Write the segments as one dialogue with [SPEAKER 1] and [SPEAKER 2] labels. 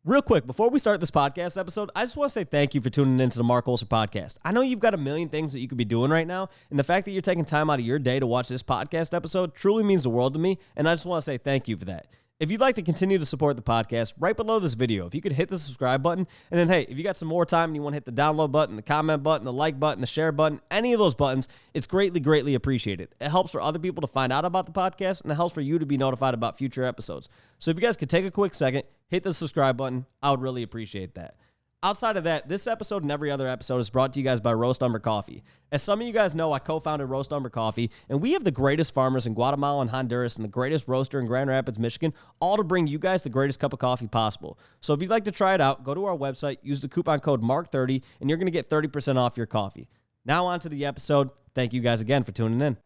[SPEAKER 1] Real quick, before we start this podcast episode, I just want to say thank you for tuning into the Marc podcast. I know you've got a million things that you could be doing right now, and the fact that you're taking time out of your day to watch this podcast episode truly means the world to me, and I just want to say thank you for that. If you'd like to continue to support the podcast, right below this video, if you could hit the subscribe button, and then, hey, if you got some more time and you want to hit the download button, the comment button, the like button, the share button, any of those buttons, it's greatly, greatly appreciated. It helps for other people to find out about the podcast, and it helps for you to be notified about future episodes. So if you guys could take a quick second, hit the subscribe button, I would really appreciate that. Outside of that, this episode and every other episode is brought to you guys by Roast Umber Coffee. As some of you guys know, I co-founded Roast Umber Coffee, and we have the greatest farmers in Guatemala and Honduras and the greatest roaster in Grand Rapids, Michigan, all to bring you guys the greatest cup of coffee possible. So if you'd like to try it out, go to our website, use the coupon code MARC30, and you're going to get 30% off your coffee. Now on to the episode. Thank you guys again for tuning in.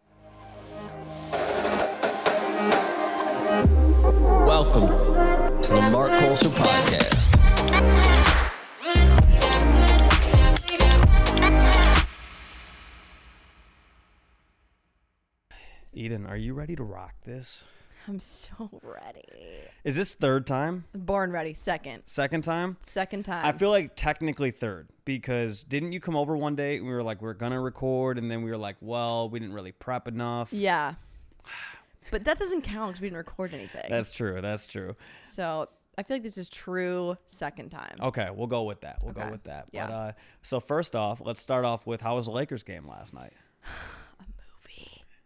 [SPEAKER 1] Welcome to the Marc Podcast. Eden, are you ready to rock this?
[SPEAKER 2] I'm so ready.
[SPEAKER 1] Is this third time?
[SPEAKER 2] Born ready. Second.
[SPEAKER 1] Second time?
[SPEAKER 2] Second time.
[SPEAKER 1] I feel like technically third because didn't you come over one day and we were like, we're going to record, and then we were like, well, we didn't really prep enough.
[SPEAKER 2] Yeah. But that doesn't count because we didn't record anything.
[SPEAKER 1] That's true. That's true.
[SPEAKER 2] So I feel like this is true second time.
[SPEAKER 1] Okay, we'll go with that. We'll go with that.
[SPEAKER 2] Yeah.
[SPEAKER 1] But, so first off, let's start off with how was the Lakers game last night?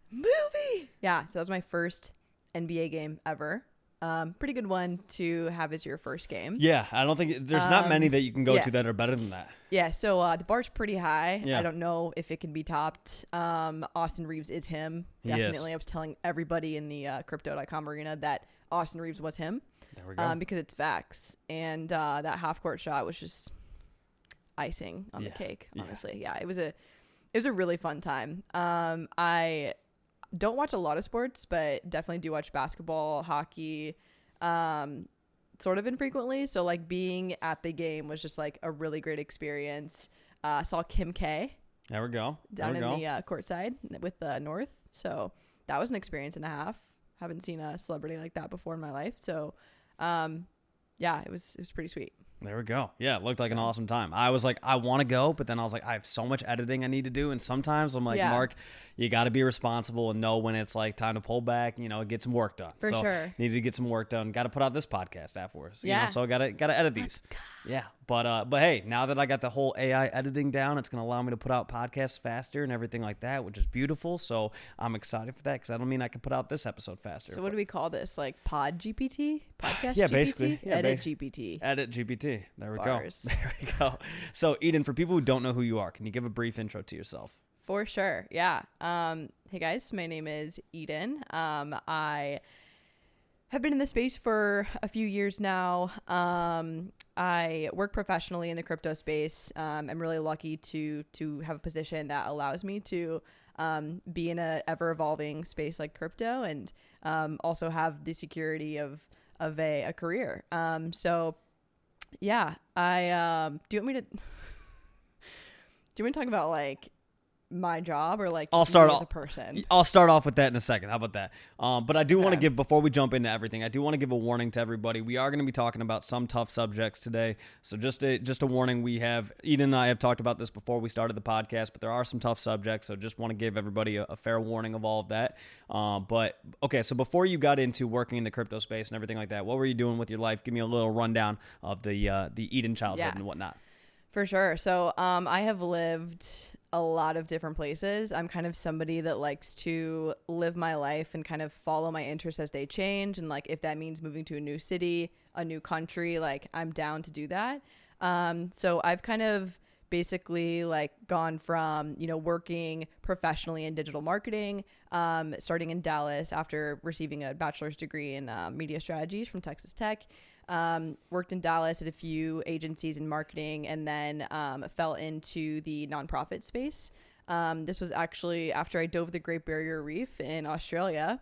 [SPEAKER 2] Movie. Yeah, so that was my first NBA game ever. Pretty good one to have as your first game.
[SPEAKER 1] Yeah, I don't think there's not many that you can go to that are better than that.
[SPEAKER 2] Yeah, so the bar's pretty high.
[SPEAKER 1] Yeah.
[SPEAKER 2] I don't know if it can be topped. Austin Reeves is him. Definitely. I was telling everybody in the crypto.com arena that Austin Reeves was him.
[SPEAKER 1] There we go.
[SPEAKER 2] Because it's facts. And that half court shot was just icing on the cake, honestly. Yeah, it was a really fun time. I don't watch a lot of sports, but definitely do watch basketball, hockey, sort of infrequently. So like being at the game was just like a really great experience. Saw Kim K.
[SPEAKER 1] There we go.
[SPEAKER 2] Down in the courtside with the North. So that was an experience and a half. Haven't seen a celebrity like that before in my life. So yeah, it was pretty sweet.
[SPEAKER 1] There we go. Yeah, it looked like an awesome time. I was like, I want to go, but then I was like, I have so much editing I need to do. And sometimes I'm like, Marc, you got to be responsible and know when it's like time to pull back, get some work done.
[SPEAKER 2] For sure.
[SPEAKER 1] Needed to get some work done. Got to put out this podcast afterwards. So I got to edit these. Yeah. But hey, now that I got the whole AI editing down, it's going to allow me to put out podcasts faster and everything like that, which is beautiful. So I'm excited for that because I don't mean I can put out this episode faster.
[SPEAKER 2] So what do we call this? Like Pod GPT? Podcast
[SPEAKER 1] yeah,
[SPEAKER 2] GPT?
[SPEAKER 1] Basically. Yeah,
[SPEAKER 2] Edit GPT.
[SPEAKER 1] Edit GPT. There we
[SPEAKER 2] Bars.
[SPEAKER 1] go. There we go. So Eden, for people who don't know who you are, can you give a brief intro to yourself?
[SPEAKER 2] For sure. Yeah. Hey guys, my name is Eden. I have been in the space for a few years now. I work professionally in the crypto space. I'm really lucky to have a position that allows me to be in a ever evolving space like crypto, and also have the security of a career. So yeah, do you want me to talk about like my job or like as a person?
[SPEAKER 1] I'll start off with that in a second. How about that? But I do want to give, before we jump into everything, I do want to give a warning to everybody. We are going to be talking about some tough subjects today. So just a warning. Eden and I have talked about this before we started the podcast, but there are some tough subjects. So just want to give everybody a fair warning of all of that. But okay, so before you got into working in the crypto space and everything like that, what were you doing with your life? Give me a little rundown of the Eden childhood and whatnot.
[SPEAKER 2] For sure. So I have lived a lot of different places. I'm kind of somebody that likes to live my life and kind of follow my interests as they change. And like, if that means moving to a new city, a new country, like I'm down to do that. So I've kind of basically like gone from, working professionally in digital marketing, starting in Dallas after receiving a bachelor's degree in media strategies from Texas Tech. Worked in Dallas at a few agencies in marketing, and then fell into the nonprofit space. This was actually after I dove the Great Barrier Reef in Australia.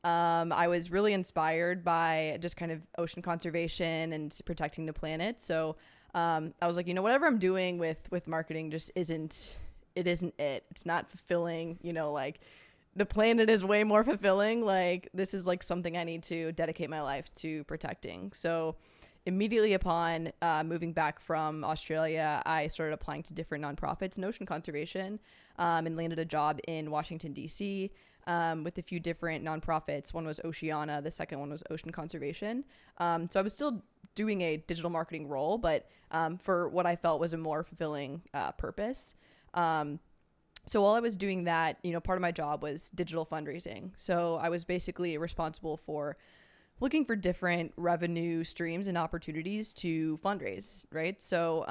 [SPEAKER 2] I was really inspired by just kind of ocean conservation and protecting the planet. So I was like, whatever I'm doing with marketing just isn't it. It's not fulfilling, like the planet is way more fulfilling. Like this is like something I need to dedicate my life to protecting. So immediately upon moving back from Australia, I started applying to different nonprofits in ocean conservation, and landed a job in Washington, D.C., with a few different nonprofits. One was Oceana, the second one was Ocean Conservation. So I was still doing a digital marketing role, but for what I felt was a more fulfilling purpose. So while I was doing that, part of my job was digital fundraising. So I was basically responsible for looking for different revenue streams and opportunities to fundraise, right? So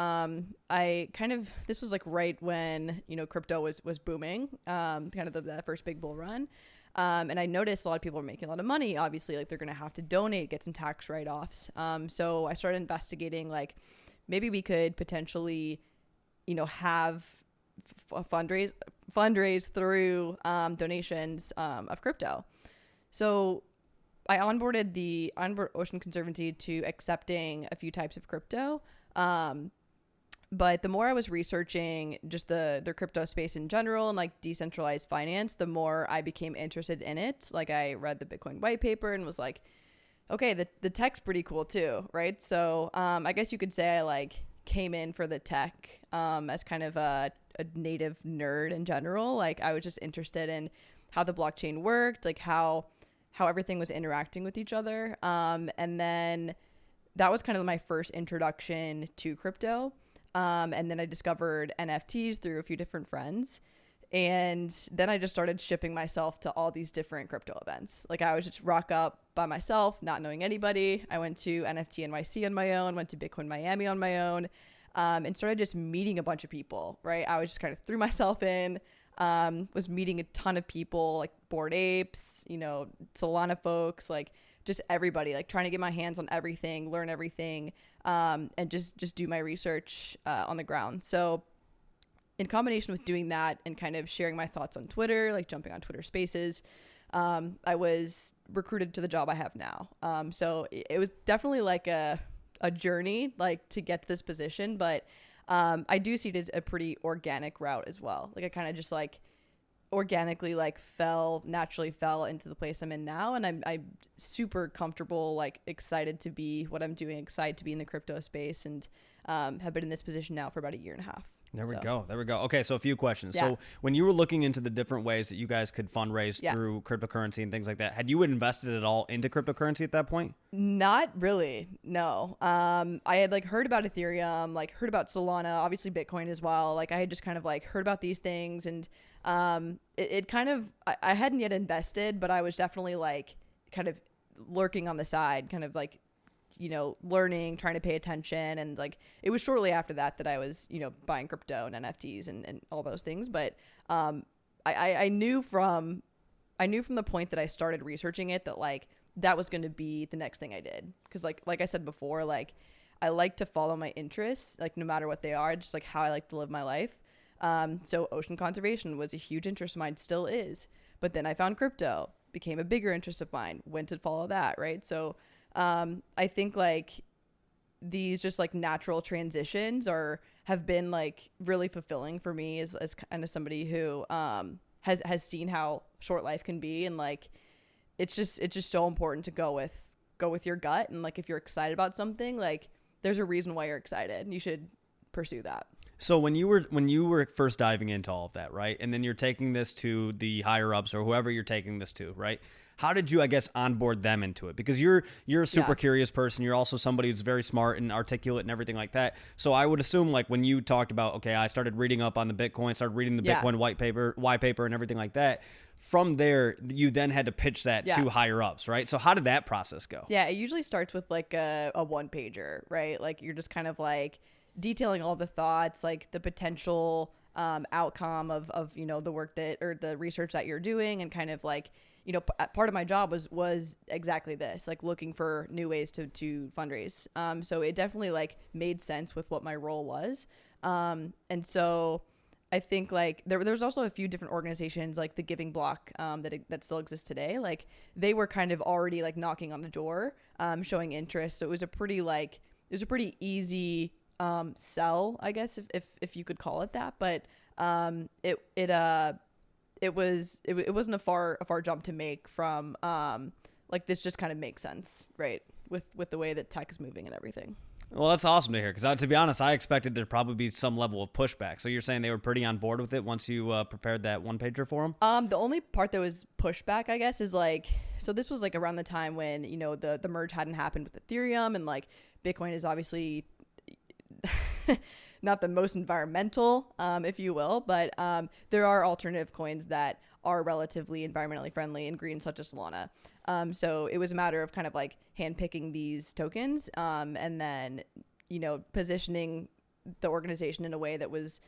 [SPEAKER 2] this was like right when, crypto was booming, kind of that first big bull run. And I noticed a lot of people are making a lot of money. Obviously, like they're going to have to donate, get some tax write-offs. So I started investigating, like maybe we could potentially, have fundraise through donations of crypto. So I onboarded Ocean Conservancy to accepting a few types of crypto. But the more I was researching just the crypto space in general and like decentralized finance, the more I became interested in it. Like I read the Bitcoin white paper and was like, okay, the tech's pretty cool too, right? So I guess you could say I like came in for the tech as kind of a native nerd in general. Like I was just interested in how the blockchain worked, like how everything was interacting with each other. And then that was kind of my first introduction to crypto. And then I discovered NFTs through a few different friends. And then I just started shipping myself to all these different crypto events. Like I would just rock up by myself, not knowing anybody. I went to NFT NYC on my own, went to Bitcoin Miami on my own, and started just meeting a bunch of people, right? I was just kind of threw myself in, was meeting a ton of people, like Bored Apes, Solana folks, like just everybody, like trying to get my hands on everything, learn everything, and just do my research on the ground. So in combination with doing that and kind of sharing my thoughts on Twitter, like jumping on Twitter Spaces, I was recruited to the job I have now. So it was definitely like a journey, like to get to this position, but I do see it as a pretty organic route as well. Like I kind of just like organically like naturally fell into the place I'm in now, and I'm super comfortable, like excited to be what I'm doing, excited to be in the crypto space, and have been in this position now for about a year and a half.
[SPEAKER 1] There we go. Okay, so a few questions.
[SPEAKER 2] Yeah.
[SPEAKER 1] So when you were looking into the different ways that you guys could fundraise through cryptocurrency and things like that, had you invested at all into cryptocurrency at that point?
[SPEAKER 2] Not really, no. I had like heard about Ethereum, like heard about Solana, obviously Bitcoin as well. Like I had just kind of like heard about these things, and it kind of, I hadn't yet invested, but I was definitely like kind of lurking on the side, kind of like, learning, trying to pay attention. And like, it was shortly after that I was, buying crypto and NFTs and all those things. But I knew from the point that I started researching it that like that was going to be the next thing I did. Cause like I said before, like I like to follow my interests, like no matter what they are, just like how I like to live my life. So ocean conservation was a huge interest of mine, still is. But then I found crypto, became a bigger interest of mine, went to follow that, right? So I think like these just like natural transitions have been like really fulfilling for me as kind of somebody who has seen how short life can be, and like it's just so important to go with your gut, and like if you're excited about something, like there's a reason why you're excited, and you should pursue that.
[SPEAKER 1] So when you were first diving into all of that, right? And then you're taking this to the higher ups or whoever you're taking this to, right? How did you, I guess, onboard them into it? Because you're a super curious person. You're also somebody who's very smart and articulate and everything like that. So I would assume like when you talked about, okay, I started reading up on the Bitcoin, started reading the Bitcoin white paper and everything like that. From there, you then had to pitch that to higher ups, right? So how did that process go?
[SPEAKER 2] Yeah, it usually starts with like a one pager, right? Like you're just kind of like detailing all the thoughts, like the potential outcome of the work that, or the research that you're doing, and kind of like, part of my job was exactly this, like looking for new ways to fundraise. So it definitely like made sense with what my role was. And so I think like there's also a few different organizations like the Giving Block that still exists today. Like they were kind of already like knocking on the door, showing interest. So it was a pretty easy sell, I guess, if you could call it that. But it wasn't a far jump to make from like this just kind of makes sense, right? with the way that tech is moving and everything.
[SPEAKER 1] Well, that's awesome to hear, because to be honest, I expected there'd probably be some level of pushback. So you're saying they were pretty on board with it once you prepared that one-pager for them?
[SPEAKER 2] The only part that was pushback, I guess, is like, so this was like around the time when, you know, the merge hadn't happened with Ethereum, and like Bitcoin is obviously not the most environmental, if you will, but there are alternative coins that are relatively environmentally friendly and green, such as Solana. So it was a matter of kind of like handpicking these tokens, and then, you know, positioning the organization in a way that was,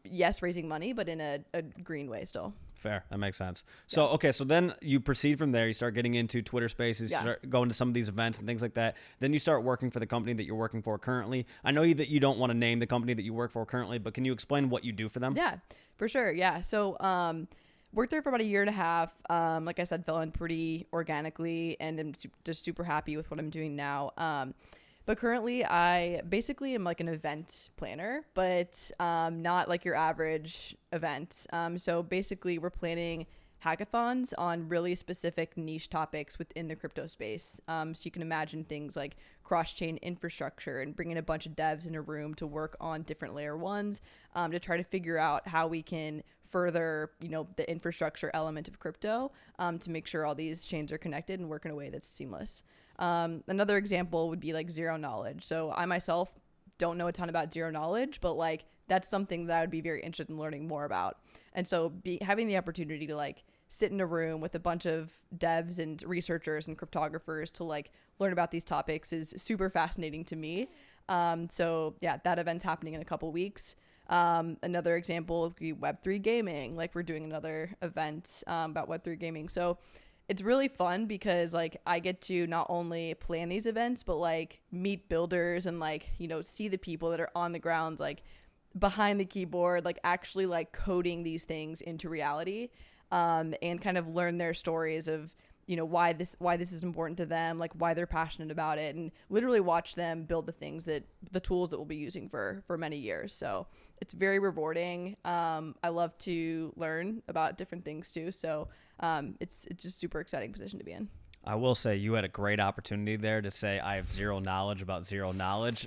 [SPEAKER 2] yes, raising money, but in a green way still.
[SPEAKER 1] Fair. That makes sense. So, okay. So then you proceed from there. You start getting into Twitter Spaces, you start going to some of these events and things like that. Then you start working for the company that you're working for currently. I know that you don't want to name the company that you work for currently, but can you explain what you do for them?
[SPEAKER 2] Yeah, for sure. Yeah. So, worked there for about a year and a half. Like I said, fell in pretty organically, and I'm just super happy with what I'm doing now. But currently, I basically am like an event planner, but not like your average event. So basically, we're planning hackathons on really specific niche topics within the crypto space. So you can imagine things like cross-chain infrastructure and bringing a bunch of devs in a room to work on different layer ones, to try to figure out how we can further, you know, the infrastructure element of crypto, to make sure all these chains are connected and work in a way that's seamless. Another example would be like zero knowledge. So I myself don't know a ton about zero knowledge, but like that's something that I would be very interested in learning more about. And so having the opportunity to like sit in a room with a bunch of devs and researchers and cryptographers to like learn about these topics is super fascinating to me. So yeah, that event's happening in a couple weeks. Another example would be Web3 gaming. Like we're doing another event about Web3 gaming. So it's really fun because like I get to not only plan these events, but like meet builders and like, you know, see the people that are on the ground, like behind the keyboard, like actually like coding these things into reality, and kind of learn their stories of, you know, why this is important to them, like why they're passionate about it, and literally watch them build the tools that we'll be using for many years. So it's very rewarding. I love to learn about different things too. So it's just super exciting position to be in.
[SPEAKER 1] I will say you had a great opportunity there to say I have zero knowledge about zero knowledge.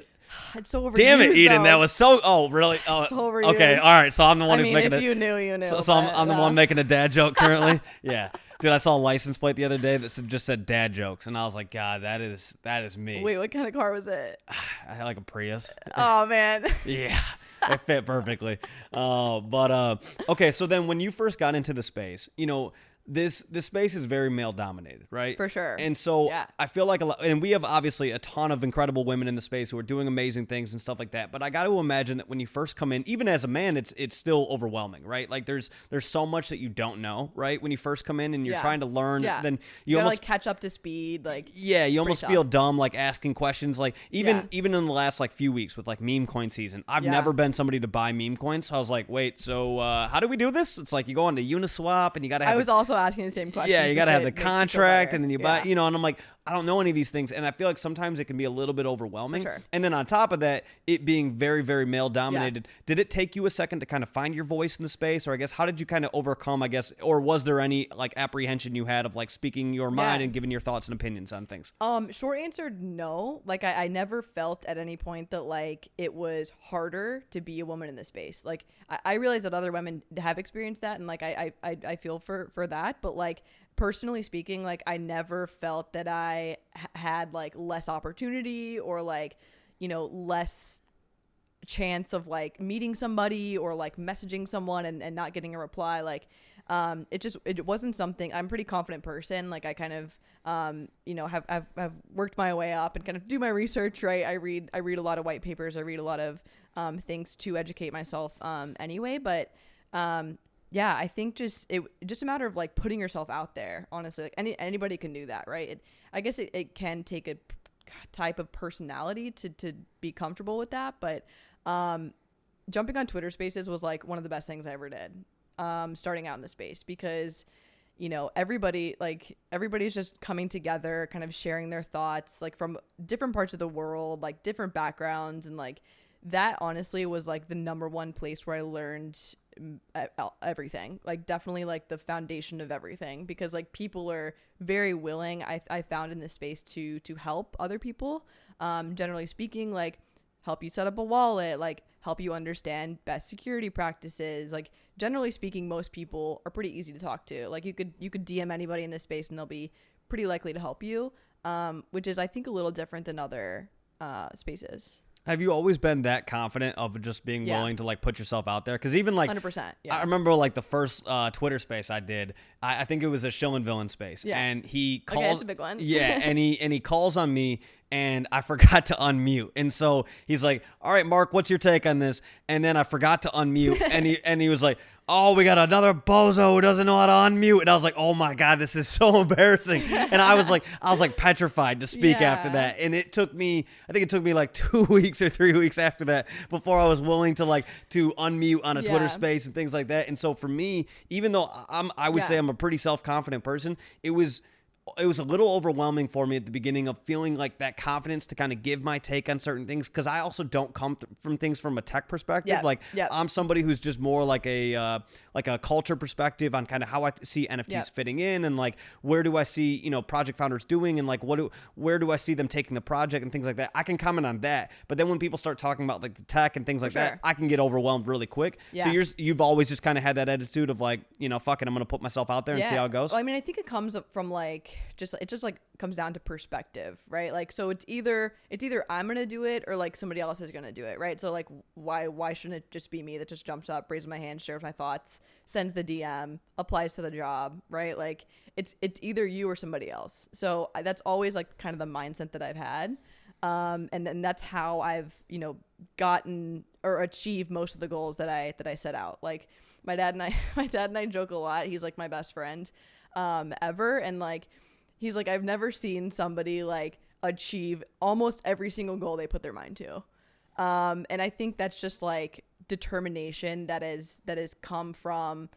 [SPEAKER 2] It's so overused. Damn
[SPEAKER 1] it, Eden,
[SPEAKER 2] though.
[SPEAKER 1] that was so. Oh, really? Oh,
[SPEAKER 2] so overused.
[SPEAKER 1] Okay, all right. So I'm the one who's making
[SPEAKER 2] if you knew, you knew.
[SPEAKER 1] So I'm the one making a dad joke currently. Yeah, dude. I saw a license plate the other day that just said dad jokes, and I was like, God, that is me.
[SPEAKER 2] Wait, what kind of car was it?
[SPEAKER 1] I had like a Prius.
[SPEAKER 2] Oh man.
[SPEAKER 1] Yeah. It fit perfectly. Okay. So then when you first got into the space, you know, this space is very male dominated, right?
[SPEAKER 2] For sure.
[SPEAKER 1] And so I feel like and we have obviously a ton of incredible women in the space who are doing amazing things and stuff like that. But I got to imagine that when you first come in, even as a man, it's still overwhelming, right? Like there's so much that you don't know, right? When you first come in and you're trying to learn, then you
[SPEAKER 2] gotta,
[SPEAKER 1] almost
[SPEAKER 2] like catch up to speed. Like
[SPEAKER 1] you almost feel dumb, like asking questions. Like even in the last like few weeks with like meme coin season, I've never been somebody to buy meme coins. So I was like, wait, so how do we do this? It's like you go on to Uniswap and you got to have.
[SPEAKER 2] I was also asking the same question.
[SPEAKER 1] Yeah, you got to have the contract and then you buy, you know, and I'm like, I don't know any of these things. And I feel like sometimes it can be a little bit overwhelming.
[SPEAKER 2] For sure.
[SPEAKER 1] And then on top of that, it being very, very male dominated, did it take you a second to kind of find your voice in the space? Or I guess, how did you kind of overcome, I guess, or was there any like apprehension you had of like speaking your mind and giving your thoughts and opinions on things?
[SPEAKER 2] Short answer, no. Like I never felt at any point that like it was harder to be a woman in this space. Like I realize that other women have experienced that, and like I feel for that, but like personally speaking, like I never felt that I had like less opportunity or like, you know, less chance of like meeting somebody or like messaging someone and not getting a reply. Like it wasn't something. I'm a pretty confident person. Like I kind of you know have worked my way up and kind of do my research, right? I read a lot of white papers. I read a lot of things to educate myself anyway, but yeah, I think just a matter of like putting yourself out there, honestly. Like anybody can do that, right? I guess it can take a type of personality to be comfortable with that, but jumping on Twitter Spaces was like one of the best things I ever did, starting out in the space, because you know, everybody's just coming together, kind of sharing their thoughts, like from different parts of the world, like different backgrounds, and like that honestly was like the number one place where I learned everything, like definitely like the foundation of everything, because like people are very willing, I found in this space to help other people, generally speaking, like help you set up a wallet, like help you understand best security practices. Like generally speaking, most people are pretty easy to talk to. Like you could DM anybody in this space and they'll be pretty likely to help you, which is I think a little different than other spaces.
[SPEAKER 1] Have you always been that confident of just being willing to like put yourself out there? Because even like
[SPEAKER 2] 100%, yeah.
[SPEAKER 1] I remember like the first Twitter space I did, I think it was a Shill and Villain space, and he calls,
[SPEAKER 2] okay, that's a big one.
[SPEAKER 1] yeah, and he calls on me, and I forgot to unmute, and so he's like, "All right, Mark, what's your take on this?" And then I forgot to unmute, and he was like, "Oh, we got another bozo who doesn't know how to unmute," and I was like, "Oh my god, this is so embarrassing," and I was like petrified to speak after that, and I think it took me like 2 weeks or 3 weeks after that before I was willing to unmute on a Twitter space and things like that. And so for me, even though I would say I'm a pretty self-confident person, it was a little overwhelming for me at the beginning of feeling like that confidence to kind of give my take on certain things, because I also don't come from things from a tech perspective. I'm somebody who's just more like a culture perspective on kind of how I see NFTs fitting in, and like where do I see project founders doing, and like where do I see them taking the project and things like that. I can comment on that, but then when people start talking about like the tech and things like that, I can get overwhelmed really quick. So you've always just kind of had that attitude of like, fuck it, I'm gonna put myself out there and see how it goes.
[SPEAKER 2] Well, I mean, I think it comes up from like it just like comes down to perspective, right? Like, so it's either I'm gonna do it or like somebody else is gonna do it, right? So like why shouldn't it just be me that just jumps up, raises my hand, shares my thoughts, sends the DM, applies to the job, right? Like it's either you or somebody else. So that's always like kind of the mindset that I've had, and then that's how I've gotten or achieved most of the goals that I set out. Like my dad and I joke a lot. He's like my best friend ever, and like he's like, I've never seen somebody like achieve almost every single goal they put their mind to. And I think that's just like determination that has come from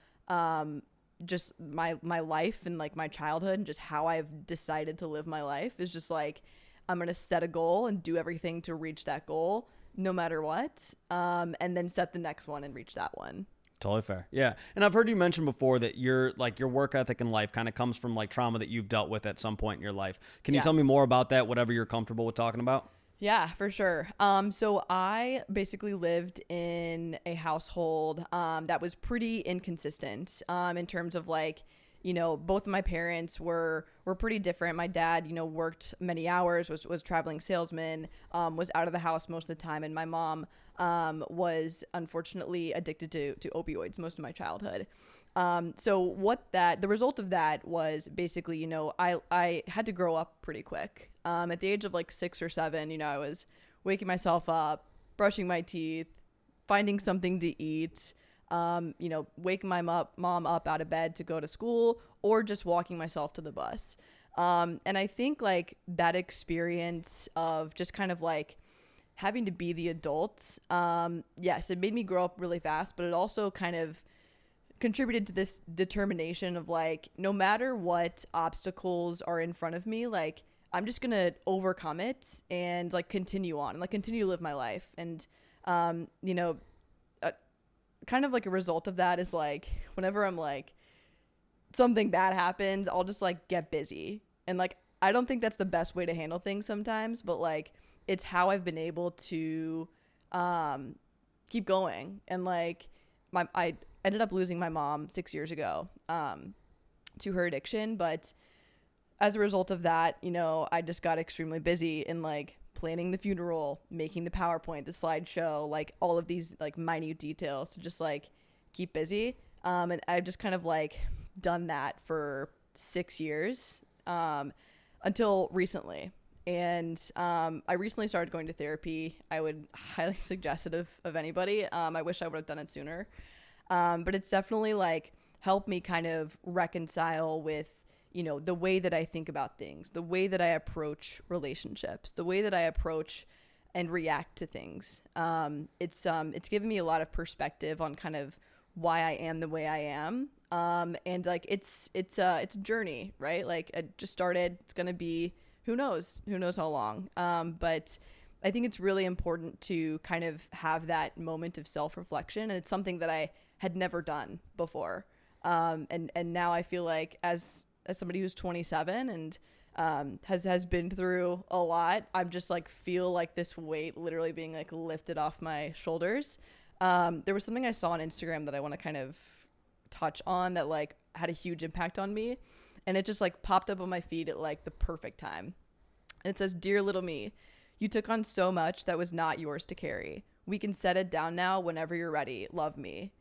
[SPEAKER 2] just my life and like my childhood, and just how I've decided to live my life is just like, I'm going to set a goal and do everything to reach that goal no matter what. And then set the next one and reach that one.
[SPEAKER 1] Totally fair. Yeah. And I've heard you mention before that your work ethic in life kind of comes from like trauma that you've dealt with at some point in your life. Can you tell me more about that, whatever you're comfortable with talking about?
[SPEAKER 2] Yeah, for sure. So I basically lived in a household that was pretty inconsistent in terms of like, both of my parents were pretty different. My dad, worked many hours, was traveling salesman, was out of the house most of the time. And my mom was unfortunately addicted to opioids most of my childhood. So the result of that was basically, I had to grow up pretty quick. At the age of like 6 or 7, I was waking myself up, brushing my teeth, finding something to eat, waking my mom up out of bed to go to school, or just walking myself to the bus. And I think like that experience of just kind of like having to be the adult, yes, it made me grow up really fast, but it also kind of contributed to this determination of like, no matter what obstacles are in front of me, like I'm just gonna overcome it and like continue on and like continue to live my life. And kind of like a result of that is like whenever I'm like something bad happens, I'll just like get busy. And like I don't think that's the best way to handle things sometimes, but like it's how I've been able to keep going. And like I ended up losing my mom 6 years ago to her addiction, but as a result of that, I just got extremely busy in like planning the funeral, making the PowerPoint, the slideshow, like all of these like minute details to just like keep busy. And I've just kind of like done that for 6 years until recently. And I recently started going to therapy. I would highly suggest it of anybody. I wish I would have done it sooner. But it's definitely like helped me kind of reconcile with, the way that I think about things, the way that I approach relationships, the way that I approach and react to things. It's given me a lot of perspective on kind of why I am the way I am. And like, it's a journey, right? Like it just started, it's going to be, who knows how long. But I think it's really important to kind of have that moment of self-reflection, and it's something that I had never done before. And now I feel like as somebody who's 27 and has been through a lot, I'm just like feel like this weight literally being like lifted off my shoulders. There was something I saw on Instagram that I want to kind of touch on that like had a huge impact on me, and it just like popped up on my feed at like the perfect time. And it says, "Dear little me, you took on so much that was not yours to carry. We can set it down now whenever you're ready. Love me."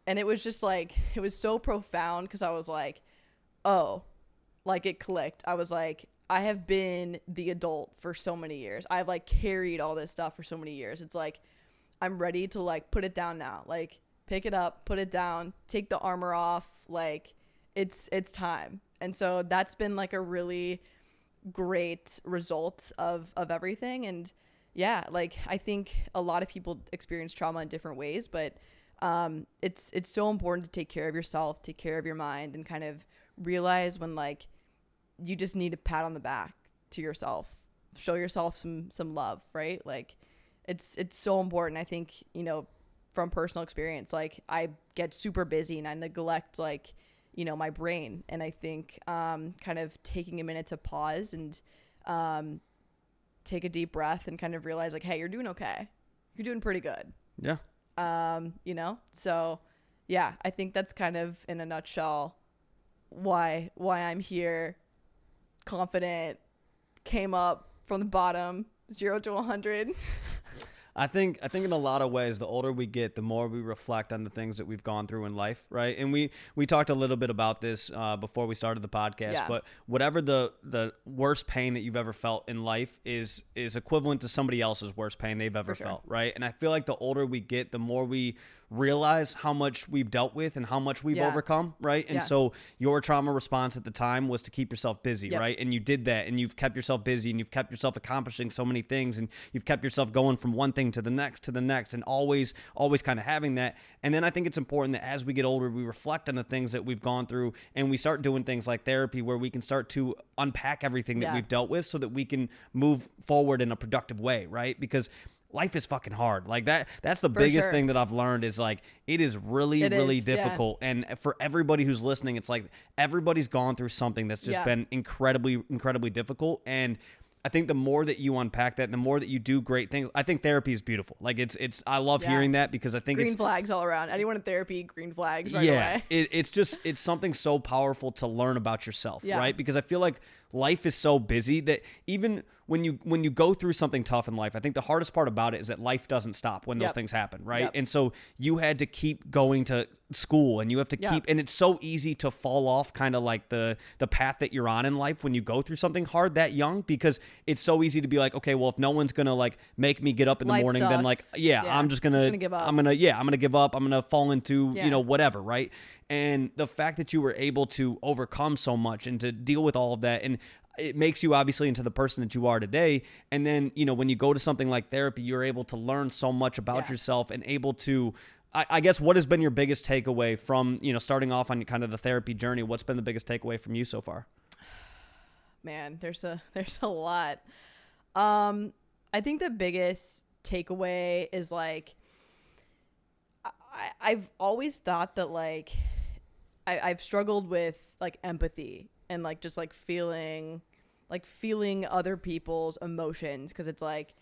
[SPEAKER 2] And it was just like, it was so profound because I was like, oh, like it clicked. I was like, I have been the adult for so many years. I've like carried all this stuff for so many years. It's like, I'm ready to like put it down now. Like pick it up, put it down, take the armor off. Like it's time. And so that's been like a really great result of everything. And yeah, like I think a lot of people experience trauma in different ways, but it's so important to take care of yourself, take care of your mind, and kind of realize when like you just need a pat on the back to yourself, show yourself some love, right? Like it's so important. I think, you know, from personal experience, like I get super busy and I neglect like, you know, my brain. And I think kind of taking a minute to pause and take a deep breath and kind of realize like, hey, you're doing okay. You're doing pretty good.
[SPEAKER 1] Yeah.
[SPEAKER 2] You know, so yeah, I think that's kind of in a nutshell why I'm here, confident, came up from the bottom, 0 to 100.
[SPEAKER 1] I think in a lot of ways, the older we get, the more we reflect on the things that we've gone through in life, right? And we talked a little bit about this before we started the podcast, but whatever the worst pain that you've ever felt in life is equivalent to somebody else's worst pain they've ever felt, right? And I feel like the older we get, the more we realize how much we've dealt with and how much we've overcome, right? And so your trauma response at the time was to keep yourself busy, right? And you did that, and you've kept yourself busy, and you've kept yourself accomplishing so many things, and you've kept yourself going from one thing to the next, and always kind of having that. And then I think it's important that as we get older, we reflect on the things that we've gone through, and we start doing things like therapy where we can start to unpack everything that we've dealt with so that we can move forward in a productive way, right? Because life is fucking hard. Like that's the biggest thing that I've learned is like, it is really difficult. Yeah. And for everybody who's listening, it's like everybody's gone through something that's just been incredibly difficult. And I think the more that you unpack that, the more that you do great things. I think therapy is beautiful. Like it's I love hearing that because I think
[SPEAKER 2] green flags all around. Anyone in therapy, green flags right away.
[SPEAKER 1] It's something so powerful to learn about yourself, right? Because I feel like life is so busy that even when you go through something tough in life, I think the hardest part about it is that life doesn't stop when those things happen, right? And so you had to keep going to school, and you have to keep, and it's so easy to fall off kind of like the path that you're on in life when you go through something hard that young, because it's so easy to be like, okay, well, if no one's gonna like make me get up in the morning, then like, I'm just gonna give up. I'm gonna give up. I'm gonna fall into, you know, whatever, right? And the fact that you were able to overcome so much and to deal with all of that, and it makes you obviously into the person that you are today. And then, you know, when you go to something like therapy, you're able to learn so much about yourself and able to, I guess, what has been your biggest takeaway from, you know, starting off on kind of the therapy journey? What's been the biggest takeaway from you so far?
[SPEAKER 2] Man, there's a lot. I think the biggest takeaway is like, I've always thought that like, I've struggled with like empathy and like just like feeling other people's emotions, because it's like,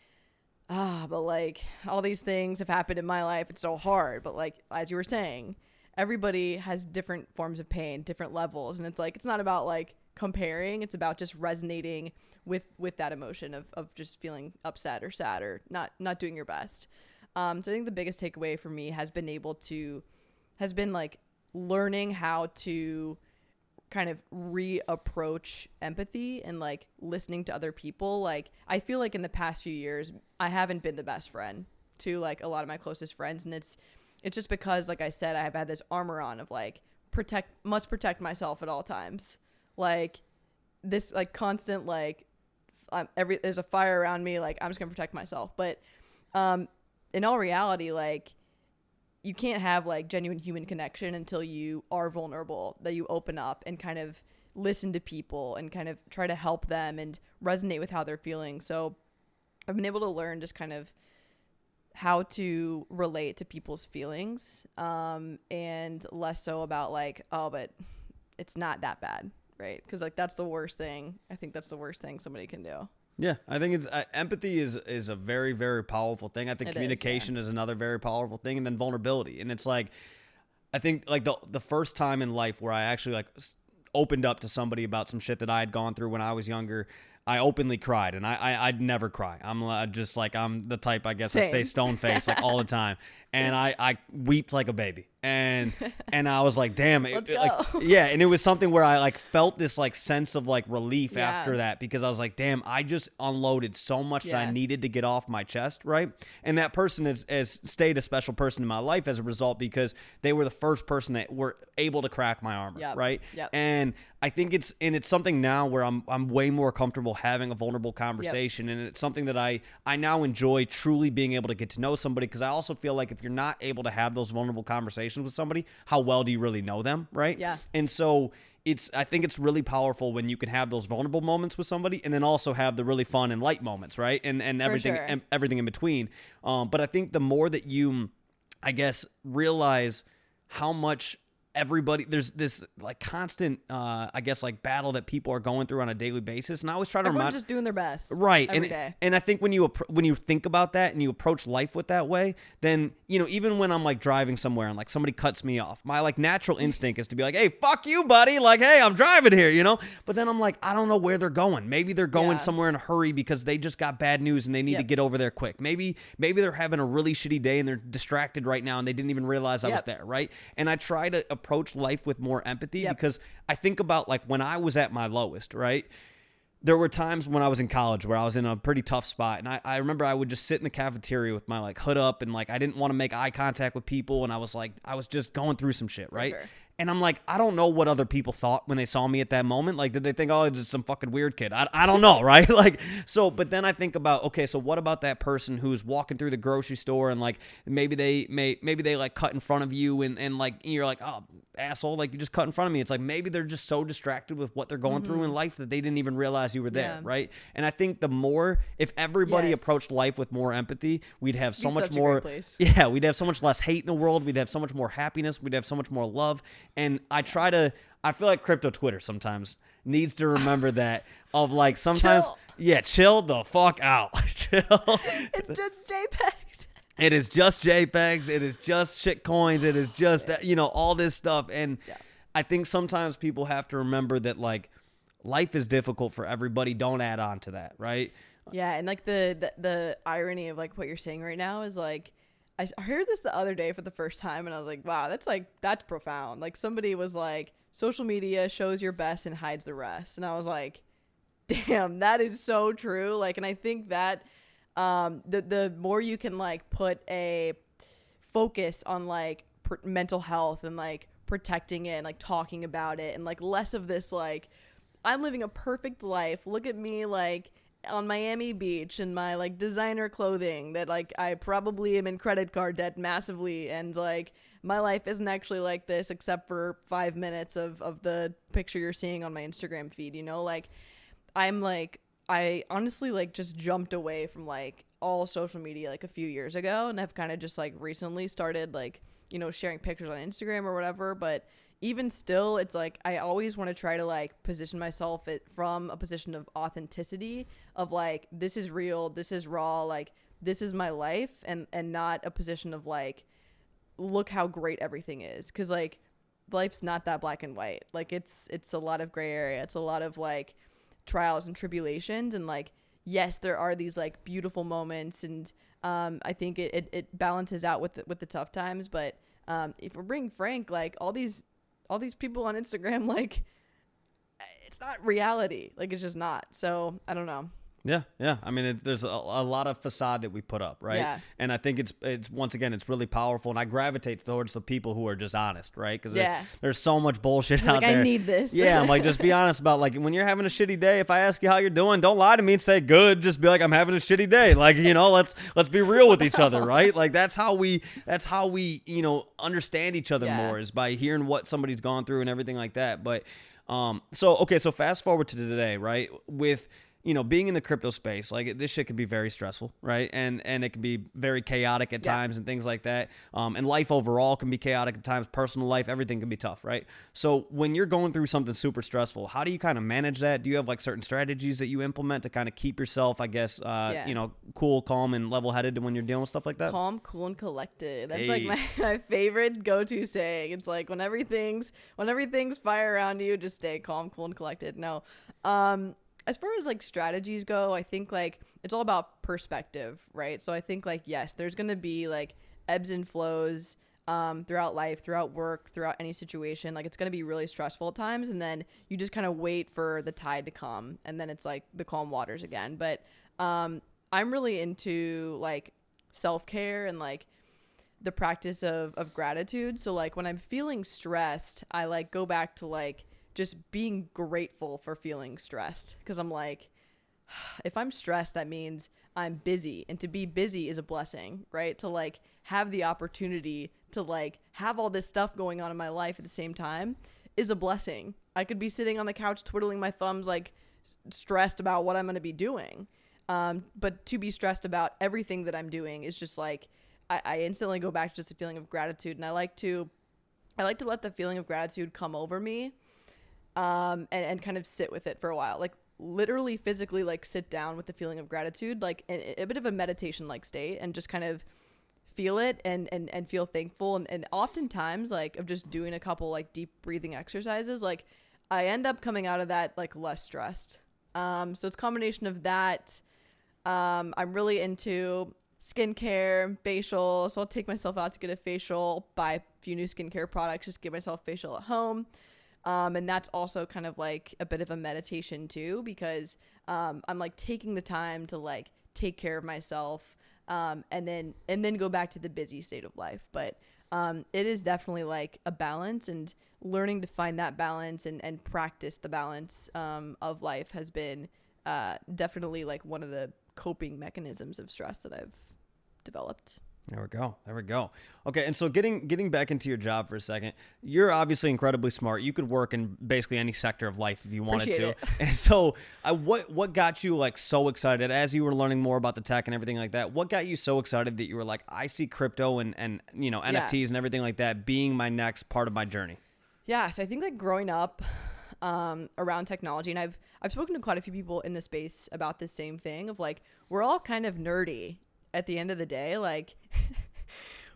[SPEAKER 2] but like all these things have happened in my life, it's so hard. But like, as you were saying, everybody has different forms of pain, different levels, and it's like, it's not about like comparing, it's about just resonating with that emotion of just feeling upset or sad or not doing your best. So I think the biggest takeaway for me has been like learning how to kind of reapproach empathy and like listening to other people. Like, I feel like in the past few years, I haven't been the best friend to like a lot of my closest friends. And it's just because, like I said, I have had this armor on of like, must protect myself at all times. Like this, like constant, like there's a fire around me. Like, I'm just gonna protect myself. But, in all reality, like, you can't have like genuine human connection until you are vulnerable, that you open up and kind of listen to people and kind of try to help them and resonate with how they're feeling. So I've been able to learn just kind of how to relate to people's feelings, and less so about like, oh, but it's not that bad, right? Because like that's the worst thing. I think that's the worst thing somebody can do.
[SPEAKER 1] Yeah, I think it's empathy is a very, very powerful thing. I think communication is another very powerful thing, and then vulnerability. And it's like, I think like the first time in life where I actually like opened up to somebody about some shit that I had gone through when I was younger, I openly cried, and I'd never cry. I'm just like, I'm the type, I guess, I stay stone faced like all the time, and I weeped like a baby, and I was like, damn,
[SPEAKER 2] Let's
[SPEAKER 1] like,
[SPEAKER 2] go.
[SPEAKER 1] yeah, and it was something where I like felt this like sense of like relief after that, because I was like, damn, I just unloaded so much that I needed to get off my chest, right? And that person has stayed a special person in my life as a result, because they were the first person that were able to crack my armor, right? And I think it's something now where I'm way more comfortable having a vulnerable conversation, and it's something that I now enjoy truly being able to get to know somebody, because I also feel like if you're not able to have those vulnerable conversations with somebody, how well do you really know them, right? Yeah. And so I think it's really powerful when you can have those vulnerable moments with somebody, and then also have the really fun and light moments, right? And everything and everything in between. But I think the more that you, I guess, realize how much everybody, there's this like constant I guess like battle that people are going through on a daily basis, and I always try to
[SPEAKER 2] Everyone's just doing their best,
[SPEAKER 1] right?
[SPEAKER 2] Every day.
[SPEAKER 1] And I think when you think about that and you approach life with that way, then even when I'm like driving somewhere and like somebody cuts me off, my like natural instinct is to be like, hey, fuck you, buddy, like, hey, I'm driving here, but then I'm like, I don't know where they're going. Maybe they're going somewhere in a hurry because they just got bad news and they need to get over there quick. Maybe they're having a really shitty day and they're distracted right now and they didn't even realize I was there, right? And I try to approach life with more empathy, because I think about like when I was at my lowest, right? There were times when I was in college where I was in a pretty tough spot, and I remember I would just sit in the cafeteria with my like hood up, and like I didn't want to make eye contact with people, and I was just going through some shit, right? And I'm like, I don't know what other people thought when they saw me at that moment. Like, did they think, oh, it's just some fucking weird kid? I don't know, right? Like, so, but then I think about, okay, so what about that person who's walking through the grocery store and like maybe they like cut in front of you, and like you're like, oh, asshole, like you just cut in front of me. It's like maybe they're just so distracted with what they're going through in life that they didn't even realize you were there, right? And I think the more, if everybody approached life with more empathy, we'd have so much more. Yeah, we'd have so much less hate in the world. We'd have so much more happiness. We'd have so much more love. And I feel like crypto Twitter sometimes needs to remember that, of like sometimes, chill the fuck out. Chill.
[SPEAKER 2] It's just JPEGs.
[SPEAKER 1] It is just JPEGs. It is just shit coins. It is just, all this stuff. And I think sometimes people have to remember that like life is difficult for everybody. Don't add on to that, right?
[SPEAKER 2] Yeah. And like the irony of like what you're saying right now is like, I heard this the other day for the first time, and I was like, wow, that's profound. Like somebody was like, social media shows your best and hides the rest. And I was like, damn, that is so true. Like, and I think that the more you can like put a focus on like mental health and like protecting it and like talking about it, and like less of this like, I'm living a perfect life, look at me like on Miami Beach and my like designer clothing that like I probably am in credit card debt massively, and like my life isn't actually like this except for 5 minutes of the picture you're seeing on my Instagram feed, like I honestly like just jumped away from like all social media like a few years ago, and I've kind of just like recently started like sharing pictures on Instagram or whatever. But even still, it's like I always want to try to like position myself from a position of authenticity, of like, this is real, this is raw, like this is my life, and not a position of like, look how great everything is, because like life's not that black and white. Like it's a lot of gray area. It's a lot of like trials and tribulations, and like yes, there are these like beautiful moments, and I think it balances out with the tough times. But if we're being frank, like all these people on Instagram, like it's not reality. Like it's just not. So I don't know.
[SPEAKER 1] Yeah. I mean, there's a lot of facade that we put up, right? Yeah. And I think it's once again, it's really powerful, and I gravitate towards the people who are just honest, right? Because there's so much bullshit out there.
[SPEAKER 2] I need this.
[SPEAKER 1] Yeah, I'm like, just be honest about like when you're having a shitty day. If I ask you how you're doing, don't lie to me and say good. Just be like, I'm having a shitty day. Like, let's be real with each other, right? Like that's how we understand each other more, is by hearing what somebody's gone through and everything like that. But so fast forward to today, right? With being in the crypto space, like this shit can be very stressful, right? And it can be very chaotic at times and things like that. And life overall can be chaotic at times. Personal life, everything can be tough, right? So when you're going through something super stressful, how do you kind of manage that? Do you have like certain strategies that you implement to kind of keep yourself, I guess, cool, calm, and level-headed when you're dealing with stuff like that?
[SPEAKER 2] Calm, cool, and collected. That's like my favorite go-to saying. It's like when everything's fire around you, just stay calm, cool, and collected. No. As far as like strategies go, I think like it's all about perspective, right? So I think like, yes, there's going to be like ebbs and flows throughout life, throughout work, throughout any situation. Like it's going to be really stressful at times. And then you just kind of wait for the tide to come. And then it's like the calm waters again. But I'm really into like self-care and like the practice of gratitude. So like when I'm feeling stressed, I like go back to like just being grateful for feeling stressed, because I'm like, if I'm stressed, that means I'm busy, and to be busy is a blessing, right? To like have the opportunity to like have all this stuff going on in my life at the same time is a blessing. I could be sitting on the couch twiddling my thumbs, like stressed about what I'm going to be doing. But to be stressed about everything that I'm doing is just like, I instantly go back to just a feeling of gratitude. And I like to let the feeling of gratitude come over me. And kind of sit with it for a while, like literally physically like sit down with the feeling of gratitude, like a bit of a meditation like state, and just kind of feel it and feel thankful. And oftentimes like of just doing a couple like deep breathing exercises, like I end up coming out of that like less stressed. So it's a combination of that. I'm really into skincare, facial. So I'll take myself out to get a facial, buy a few new skincare products, just give myself a facial at home. And that's also kind of like a bit of a meditation too, because I'm like taking the time to like take care of myself, and then go back to the busy state of life. But it is definitely like a balance, and learning to find that balance and practice the balance of life has been definitely like one of the coping mechanisms of stress that I've developed.
[SPEAKER 1] There we go. Okay, and so getting back into your job for a second, you're obviously incredibly smart. You could work in basically any sector of life if you wanted to. And so what got you like so excited as you were learning more about the tech and everything like that? What got you so excited that you were like, I see crypto and NFTs and everything like that being my next part of my journey?
[SPEAKER 2] Yeah, so I think like growing up around technology, and I've spoken to quite a few people in the space about this same thing of like, we're all kind of nerdy at the end of the day. Like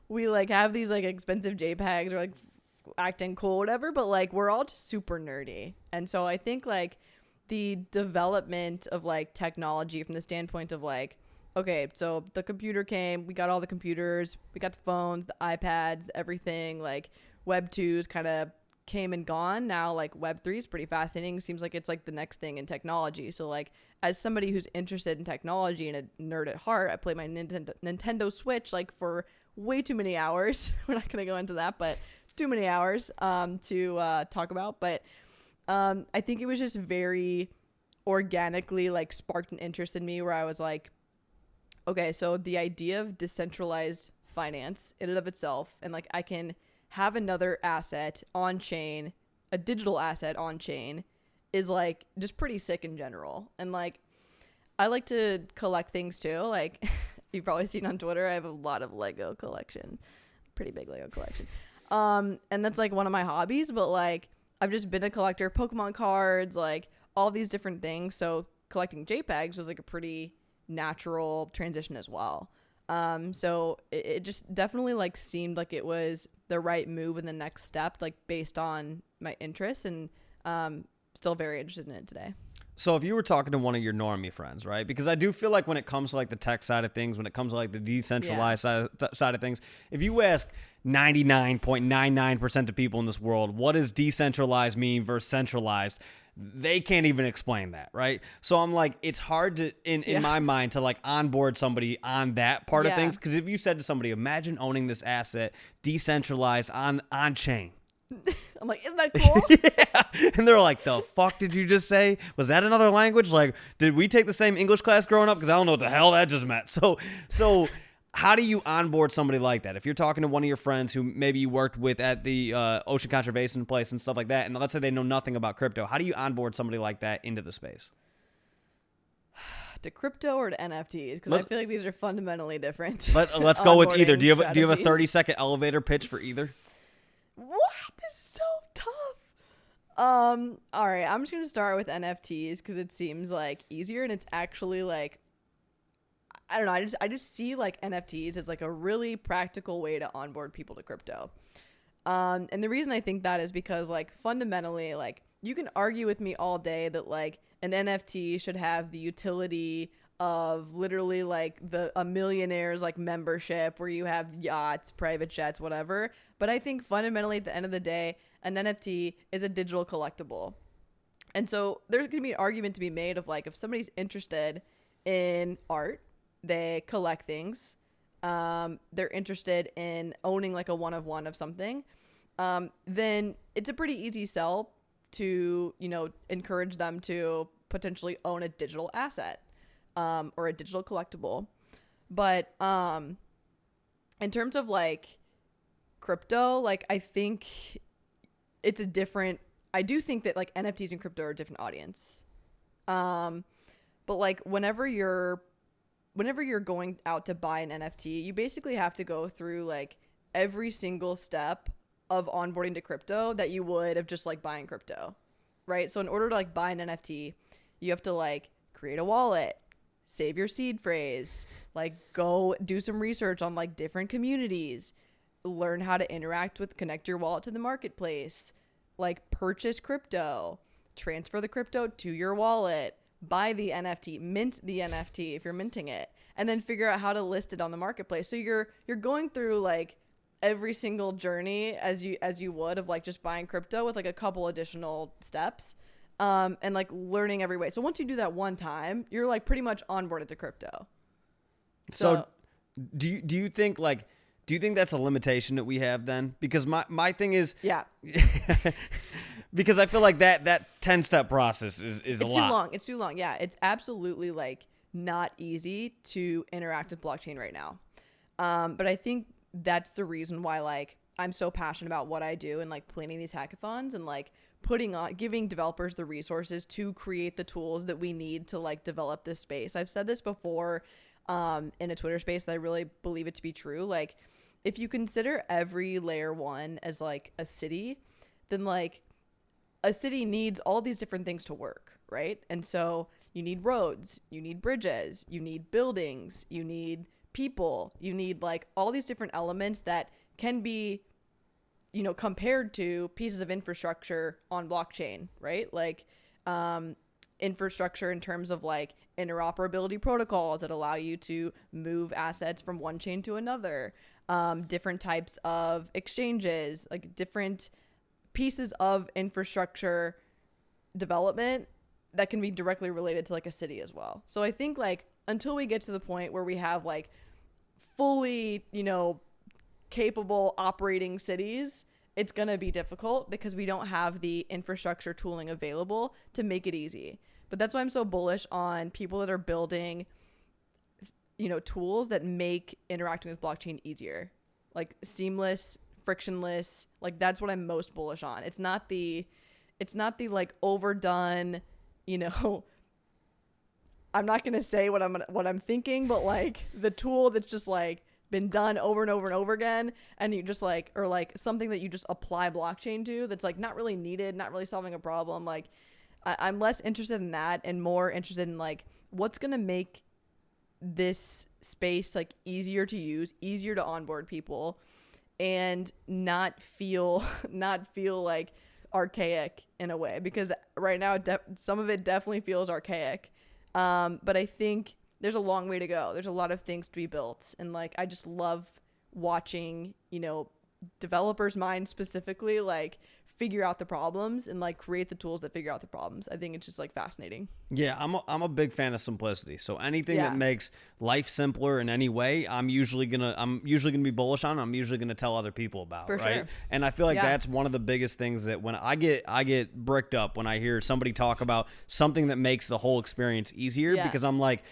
[SPEAKER 2] we like have these like expensive JPEGs or like acting cool, whatever, but like we're all just super nerdy. And so I think like the development of like technology from the standpoint of like, okay, so the computer came, we got all the computers, we got the phones, the iPads, everything, like Web 2's kind of came and gone. Now like Web3 is pretty fascinating. Seems like it's like the next thing in technology. So like as somebody who's interested in technology and a nerd at heart, I play my Nintendo Switch like for way too many hours. We're not going to go into that, but too many hours to talk about. But I think it was just very organically like sparked an interest in me, where I was like, okay, so the idea of decentralized finance in and of itself, and like I can have another asset on chain, a digital asset on chain, is like just pretty sick in general. And like I like to collect things too. Like you've probably seen on Twitter, I have a lot of Lego collection, pretty big Lego collection. And that's like one of my hobbies, but like I've just been a collector, Pokemon cards, like all these different things. So collecting JPEGs was like a pretty natural transition as well. So it just definitely like seemed like it was the right move and the next step, like based on my interests, and still very interested in it today.
[SPEAKER 1] So if you were talking to one of your normie friends, right? Because I do feel like when it comes to like the tech side of things, when it comes to like the decentralized side of things, if you ask 99.99% of people in this world, what does decentralized mean versus centralized? They can't even explain that, right? So I'm like, it's hard to, in my mind, to like onboard somebody on that part of things. Because if you said to somebody, imagine owning this asset decentralized on chain.
[SPEAKER 2] I'm like, isn't that cool?
[SPEAKER 1] Yeah. And they're like, the fuck did you just say? Was that another language? Like, did we take the same English class growing up? Because I don't know what the hell that just meant. So how do you onboard somebody like that? If you're talking to one of your friends who maybe you worked with at the ocean conservation place and stuff like that, and let's say they know nothing about crypto, how do you onboard somebody like that into the space?
[SPEAKER 2] to crypto or to NFTs? Because I feel like these are fundamentally different.
[SPEAKER 1] Let's go with either. Do you have a
[SPEAKER 2] strategies.
[SPEAKER 1] 30-second elevator pitch for either?
[SPEAKER 2] What? This is so tough. All right, I'm just gonna start with NFTs because it seems like easier, and it's actually like, I don't know. I just see like NFTs as like a really practical way to onboard people to crypto. And the reason I think that is because like fundamentally, like you can argue with me all day that like an NFT should have the utility of literally like a millionaire's like membership where you have yachts, private jets, whatever. But I think fundamentally at the end of the day, an NFT is a digital collectible. And so there's going to be an argument to be made of like if somebody's interested in art, they collect things, they're interested in owning like a one-of-one of something, then it's a pretty easy sell to, encourage them to potentially own a digital asset, or a digital collectible. But in terms of like crypto, like I think it's I do think that like NFTs and crypto are a different audience. But like whenever you're going out to buy an NFT, you basically have to go through like every single step of onboarding to crypto that you would of just like buying crypto, right? So in order to like buy an NFT, you have to like create a wallet, save your seed phrase, like go do some research on like different communities, learn how to connect your wallet to the marketplace, like purchase crypto, transfer the crypto to your wallet, buy the NFT, mint the NFT if you're minting it, and then figure out how to list it on the marketplace. So you're going through like every single journey as you would of like just buying crypto with like a couple additional steps, and like learning every way. So once you do that one time, you're like pretty much onboarded to crypto.
[SPEAKER 1] So do you think that's a limitation that we have then? Because my thing is,
[SPEAKER 2] yeah.
[SPEAKER 1] Because I feel like that 10-step process is a lot.
[SPEAKER 2] It's too long. Yeah, it's absolutely like not easy to interact with blockchain right now. But I think that's the reason why like I'm so passionate about what I do and like planning these hackathons and like giving developers the resources to create the tools that we need to like develop this space. I've said this before in a Twitter space that I really believe it to be true. Like if you consider every layer one as like a city, then like a city needs all these different things to work, right? And so you need roads, you need bridges, you need buildings, you need people, you need like all these different elements that can be, compared to pieces of infrastructure on blockchain, right? Like infrastructure in terms of like interoperability protocols that allow you to move assets from one chain to another, different types of exchanges, like different pieces of infrastructure development that can be directly related to like a city as well. So I think like until we get to the point where we have like fully, capable operating cities, it's going to be difficult because we don't have the infrastructure tooling available to make it easy. But that's why I'm so bullish on people that are building, tools that make interacting with blockchain easier, like seamless, frictionless. Like that's what I'm most bullish on. It's not the like overdone, I'm not going to say what I'm thinking, but like the tool that's just like been done over and over and over again, and you just like, or like something that you just apply blockchain to that's like not really needed, not really solving a problem. Like I'm less interested in that and more interested in like what's going to make this space like easier to use, easier to onboard people, and not feel like archaic in a way, because right now some of it definitely feels archaic. But I think there's a long way to go. There's a lot of things to be built. And like, I just love watching, developers' minds specifically, like figure out the problems and like create the tools that figure out the problems. I think it's just like fascinating.
[SPEAKER 1] Yeah, I'm a big fan of simplicity. So anything that makes life simpler in any way, I'm usually gonna be bullish on. I'm usually gonna tell other people about.
[SPEAKER 2] For
[SPEAKER 1] right?
[SPEAKER 2] Sure.
[SPEAKER 1] And I feel like that's one of the biggest things that when I get bricked up when I hear somebody talk about something that makes the whole experience easier, because I'm like,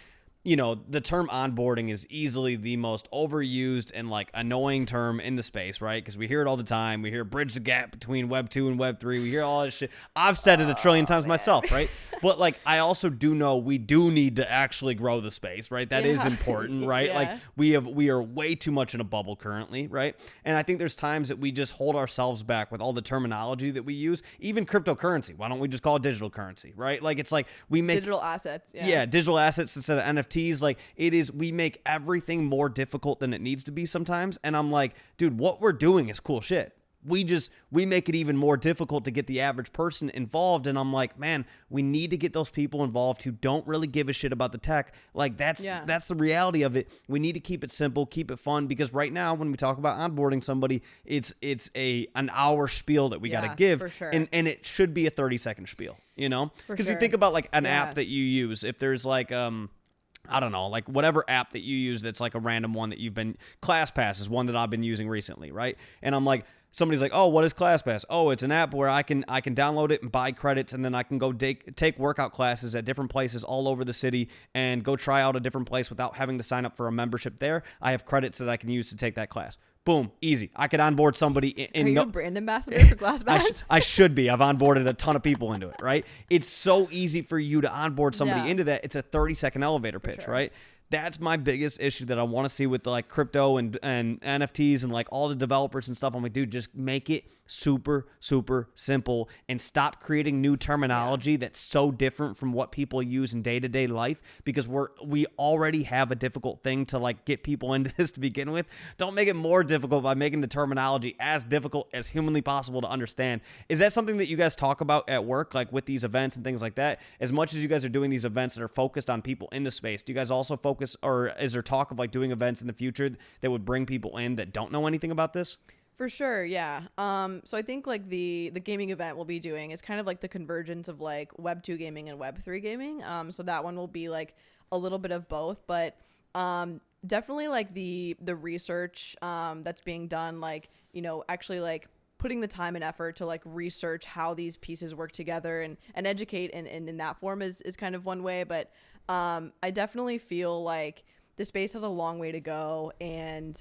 [SPEAKER 1] the term onboarding is easily the most overused and like annoying term in the space, right? Because we hear it all the time. We hear bridge the gap between Web 2 and Web 3. We hear all this shit. I've said it a trillion times myself, right? But like, I also do know we do need to actually grow the space, right? That is important, right?
[SPEAKER 2] Yeah.
[SPEAKER 1] Like we are way too much in a bubble currently, right? And I think there's times that we just hold ourselves back with all the terminology that we use, even cryptocurrency. Why don't we just call it digital currency, right? Like, it's like we make
[SPEAKER 2] digital assets.
[SPEAKER 1] Yeah, digital assets instead of NFTs. Like, we make everything more difficult than it needs to be sometimes. And I'm like, dude, what we're doing is cool shit. We make it even more difficult to get the average person involved. And I'm like, man, we need to get those people involved who don't really give a shit about the tech. Like, that's the reality of it. We need to keep it simple, keep it fun, because right now when we talk about onboarding somebody, it's an hour spiel that we got to give.
[SPEAKER 2] For sure.
[SPEAKER 1] And it should be a 30-second spiel, because you think about like an app that you use. If there's like, I don't know, like whatever app that you use that's like a random one that you've been, ClassPass is one that I've been using recently, right? And I'm like, somebody's like, oh, what is ClassPass? Oh, it's an app where I can download it and buy credits, and then I can go take workout classes at different places all over the city and go try out a different place without having to sign up for a membership there. I have credits that I can use to take that class. Boom, easy. I could onboard somebody.
[SPEAKER 2] Are you a brand ambassador for ClassPass?
[SPEAKER 1] I should be. I've onboarded a ton of people into it, right? It's so easy for you to onboard somebody into that. It's a 30-second elevator pitch, right? That's my biggest issue that I want to see with like crypto and NFTs and like all the developers and stuff. I'm like, dude, just make it super, super simple and stop creating new terminology that's so different from what people use in day-to-day life, because we already have a difficult thing to like get people into this to begin with. Don't make it more difficult by making the terminology as difficult as humanly possible to understand. Is that something that you guys talk about at work, like with these events and things like that? As much as you guys are doing these events that are focused on people in the space, do you guys also focus, or is there talk of like doing events in the future that would bring people in that don't know anything about this?
[SPEAKER 2] For sure, yeah. So I think like the gaming event we'll be doing is kind of like the convergence of like Web 2 gaming and Web 3 gaming. So that one will be like a little bit of both, but definitely like the research that's being done, like, actually like putting the time and effort to like research how these pieces work together and educate in that form is kind of one way. But I definitely feel like the space has a long way to go, and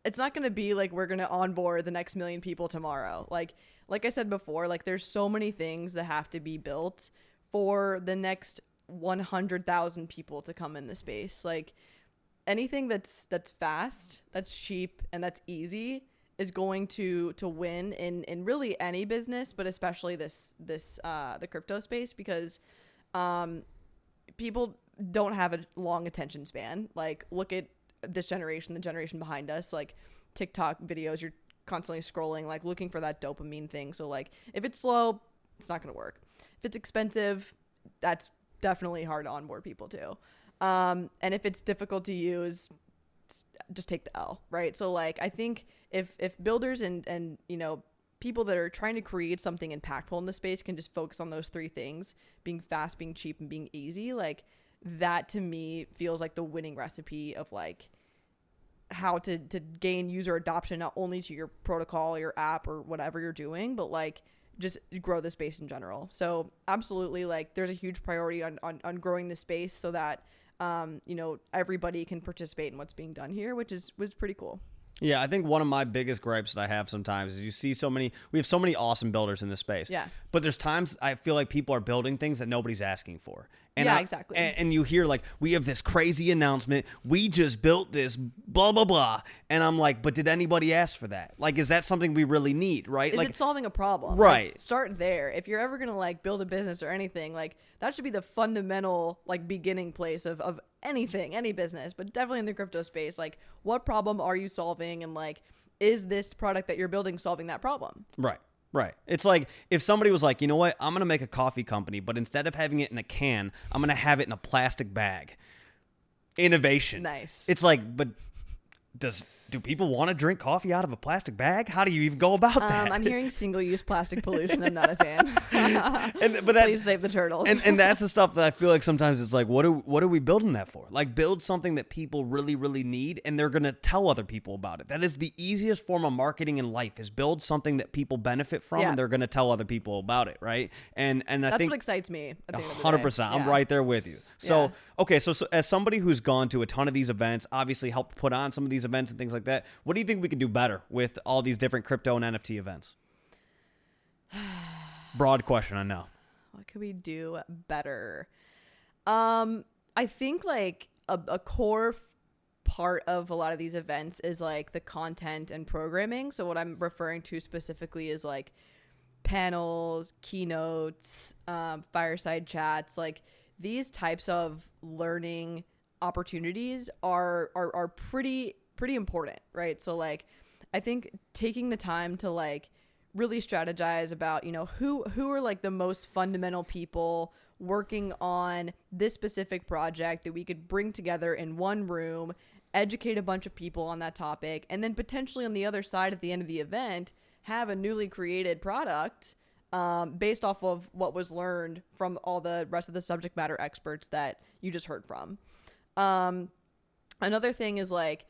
[SPEAKER 2] it's not going to be like we're going to onboard the next million people tomorrow. Like I said before, like there's so many things that have to be built for the next 100,000 people to come in the space. Like anything that's fast, that's cheap, and that's easy is going to win in really any business, but especially the crypto space, because people don't have a long attention span. Like look at this generation, the generation behind us, like TikTok videos, you're constantly scrolling, like looking for that dopamine thing. So like if it's slow, it's not going to work. If it's expensive, that's definitely hard to onboard people to. And if it's difficult to use, just take the L, right? So like I think if builders and people that are trying to create something impactful in the space can just focus on those three things, being fast, being cheap, and being easy, like that to me feels like the winning recipe of like how to gain user adoption, not only to your protocol, your app, or whatever you're doing, but like just grow the space in general. So absolutely, like there's a huge priority on growing the space so that everybody can participate in what's being done here, was pretty cool.
[SPEAKER 1] Yeah, I think one of my biggest gripes that I have sometimes is you see we have so many awesome builders in this space. Yeah. But there's times I feel like people are building things that nobody's asking for. And
[SPEAKER 2] exactly.
[SPEAKER 1] And you hear like, we have this crazy announcement. We just built this, blah, blah, blah. And I'm like, but did anybody ask for that? Like, is that something we really need, right?
[SPEAKER 2] Is
[SPEAKER 1] like,
[SPEAKER 2] it solving a problem?
[SPEAKER 1] Right.
[SPEAKER 2] Like, start there. If you're ever going to like build a business or anything, like that should be the fundamental like beginning place of anything, any business, but definitely in the crypto space. Like, what problem are you solving? And like, is this product that you're building solving that problem?
[SPEAKER 1] Right. Right. It's like if somebody was like, you know what, I'm going to make a coffee company, but instead of having it in a can, I'm going to have it in a plastic bag. Innovation.
[SPEAKER 2] Nice.
[SPEAKER 1] It's like, but do people want to drink coffee out of a plastic bag? How do you even go about that?
[SPEAKER 2] I'm hearing single-use plastic pollution. I'm not a fan. Please save the turtles.
[SPEAKER 1] and that's the stuff that I feel like sometimes it's like, what are we building that for? Like, build something that people really, really need, and they're going to tell other people about it. That is the easiest form of marketing in life, is build something that people benefit from, and they're going to tell other people about it, right? And I
[SPEAKER 2] that's
[SPEAKER 1] think
[SPEAKER 2] what excites me.
[SPEAKER 1] 100%. I'm right there with you. So, okay, so as somebody who's gone to a ton of these events, obviously helped put on some of these events and things like that, what do you think we could do better with all these different crypto and NFT events? Broad question, I know.
[SPEAKER 2] What could we do better? I think like a core part of a lot of these events is like the content and programming. So what I'm referring to specifically is like panels, keynotes, fireside chats. Like these types of learning opportunities are pretty important, right? So like I think taking the time to like really strategize about, you know, who are like the most fundamental people working on this specific project that we could bring together in one room, educate a bunch of people on that topic, and then potentially on the other side at the end of the event have a newly created product based off of what was learned from all the rest of the subject matter experts that you just heard from. Another thing is like,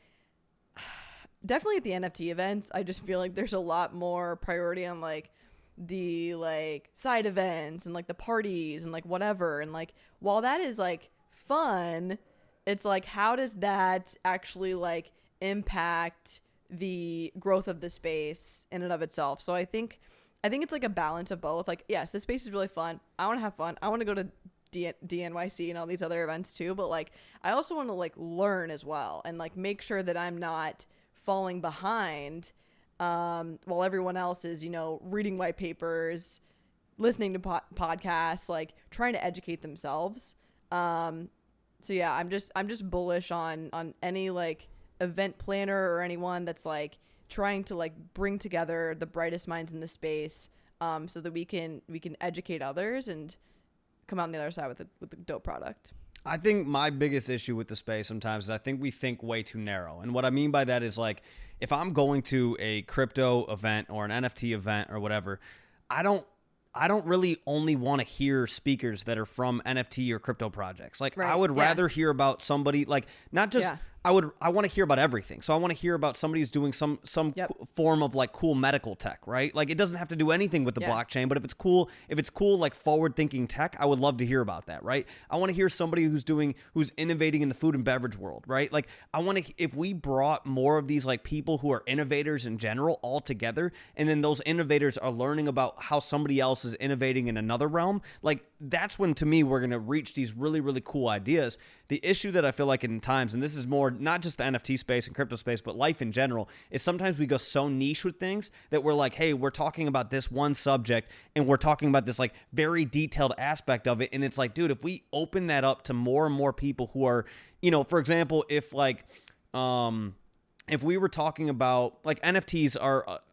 [SPEAKER 2] definitely at the NFT events, I just feel like there's a lot more priority on like the like side events and like the parties and like whatever. And like, while that is like fun, it's like, how does that actually like impact the growth of the space in and of itself? So I think it's like a balance of both. Like, yes, this space is really fun. I want to have fun. I want to go to DNYC and all these other events too. But like, I also want to like learn as well and like make sure that I'm not falling behind while everyone else is, you know, reading white papers, listening to podcasts, like trying to educate themselves. So yeah, I'm just bullish on any like event planner or anyone that's like trying to like bring together the brightest minds in the space, so that we can educate others and come out on the other side with a dope product.
[SPEAKER 1] I think my biggest issue with the space sometimes is I think we think way too narrow. And what I mean by that is like, if I'm going to a crypto event or an NFT event or whatever, I don't really only want to hear speakers that are from NFT or crypto projects. Like, right. I would rather hear about somebody like, not just, I want to hear about everything. So I want to hear about somebody who's doing some form of like cool medical tech, right? Like, it doesn't have to do anything with the blockchain, but if it's cool like forward thinking tech, I would love to hear about that, right? I want to hear somebody who's innovating in the food and beverage world, right? Like, if we brought more of these like people who are innovators in general all together, and then those innovators are learning about how somebody else is innovating in another realm, like that's when to me we're going to reach these really, really cool ideas. The issue that I feel like in times, and this is more not just the NFT space and crypto space, but life in general, is sometimes we go so niche with things that we're like, hey, we're talking about this one subject and we're talking about this like very detailed aspect of it. And it's like, dude, if we open that up to more and more people who are, you know, for example, if like, if we were talking about like NFTs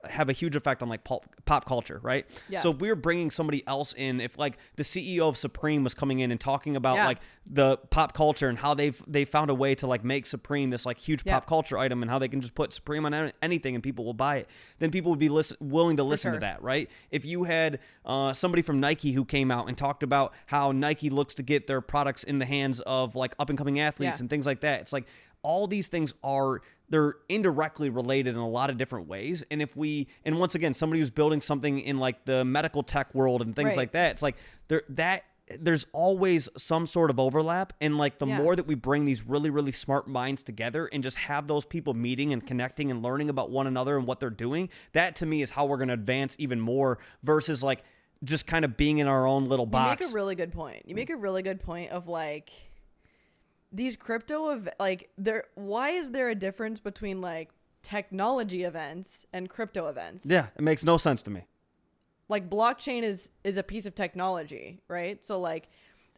[SPEAKER 1] have a huge effect on like pop culture, right? Yeah. So if we were bringing somebody else in, if like the CEO of Supreme was coming in and talking about like the pop culture and how they found a way to like make Supreme this like huge pop culture item and how they can just put Supreme on anything and people will buy it, then people would be willing to listen to that, right? If you had somebody from Nike who came out and talked about how Nike looks to get their products in the hands of like up and coming athletes and things like that, it's like all these things they're indirectly related in a lot of different ways. And once again, somebody who's building something in like the medical tech world and things like that, it's like there's always some sort of overlap. And like the more that we bring these really, really smart minds together and just have those people meeting and connecting and learning about one another and what they're doing, that to me is how we're going to advance even more versus like just kind of being in our own little box.
[SPEAKER 2] You make a really good point of like, these crypto why is there a difference between like technology events and crypto events?
[SPEAKER 1] Yeah, it makes no sense to me.
[SPEAKER 2] Like blockchain is a piece of technology, right? So like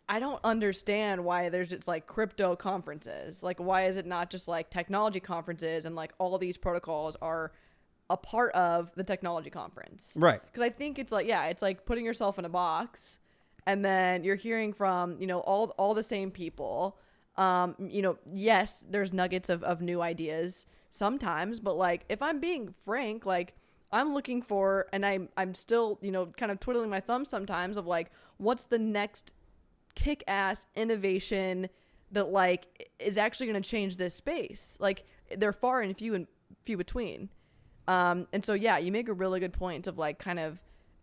[SPEAKER 2] I don't understand why there's just like crypto conferences. Like why is it not just like technology conferences and like all these protocols are a part of the technology conference?
[SPEAKER 1] Right.
[SPEAKER 2] Because I think it's like, it's like putting yourself in a box and then you're hearing from, you know, all the same people. Yes, there's nuggets of new ideas sometimes, but like if I'm being frank, like I'm looking for, and I'm still, kind of twiddling my thumbs sometimes of like, what's the next kick-ass innovation that like is actually going to change this space? Like they're far and few between. And so, yeah, you make a really good point of like kind of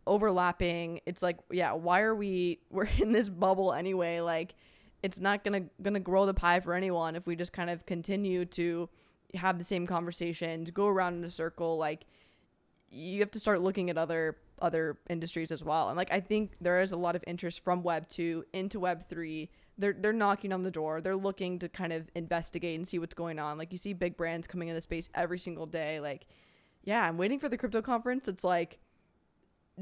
[SPEAKER 2] overlapping. It's like, yeah, we're in this bubble anyway. Like it's not gonna grow the pie for anyone if we just kind of continue to have the same conversations, go around in a circle. Like you have to start looking at other industries as well. And like I think there is a lot of interest from Web 2 into Web 3. They're knocking on the door. They're looking to kind of investigate and see what's going on. Like you see big brands coming in the space every single day. Like, yeah, I'm waiting for the crypto conference. It's like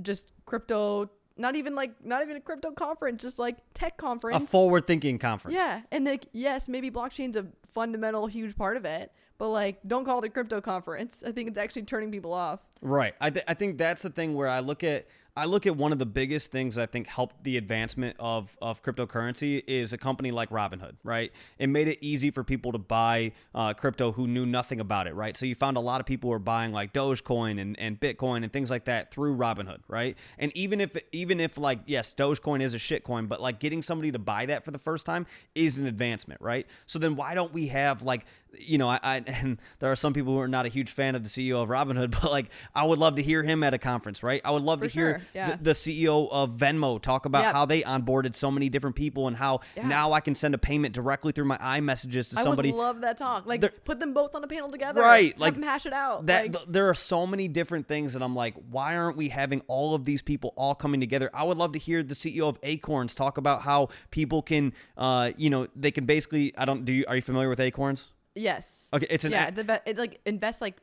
[SPEAKER 2] just crypto, not even a crypto conference, just like tech conference.
[SPEAKER 1] A forward-thinking conference.
[SPEAKER 2] Yeah, and like yes, maybe blockchain's a fundamental huge part of it, but like don't call it a crypto conference. I think it's actually turning people off.
[SPEAKER 1] Right. I think that's the thing where I look at one of the biggest things I think helped the advancement of cryptocurrency is a company like Robinhood, right? It made it easy for people to buy crypto who knew nothing about it, right? So you found a lot of people who were buying like Dogecoin and Bitcoin and things like that through Robinhood, right? And even if like, yes, Dogecoin is a shit coin, but like getting somebody to buy that for the first time is an advancement, right? So then why don't we have like, and there are some people who are not a huge fan of the CEO of Robinhood, but like I would love to hear him at a conference, right? I would love to hear the CEO of Venmo talk about how they onboarded so many different people and how now I can send a payment directly through my iMessages to somebody.
[SPEAKER 2] I would love that talk. Like put them both on a panel together,
[SPEAKER 1] right?
[SPEAKER 2] Have them hash it out.
[SPEAKER 1] There are so many different things that I'm like, why aren't we having all of these people all coming together? I would love to hear the CEO of Acorns talk about how people can, they can basically. Are you familiar with Acorns?
[SPEAKER 2] Yes.
[SPEAKER 1] Okay,
[SPEAKER 2] it like invests like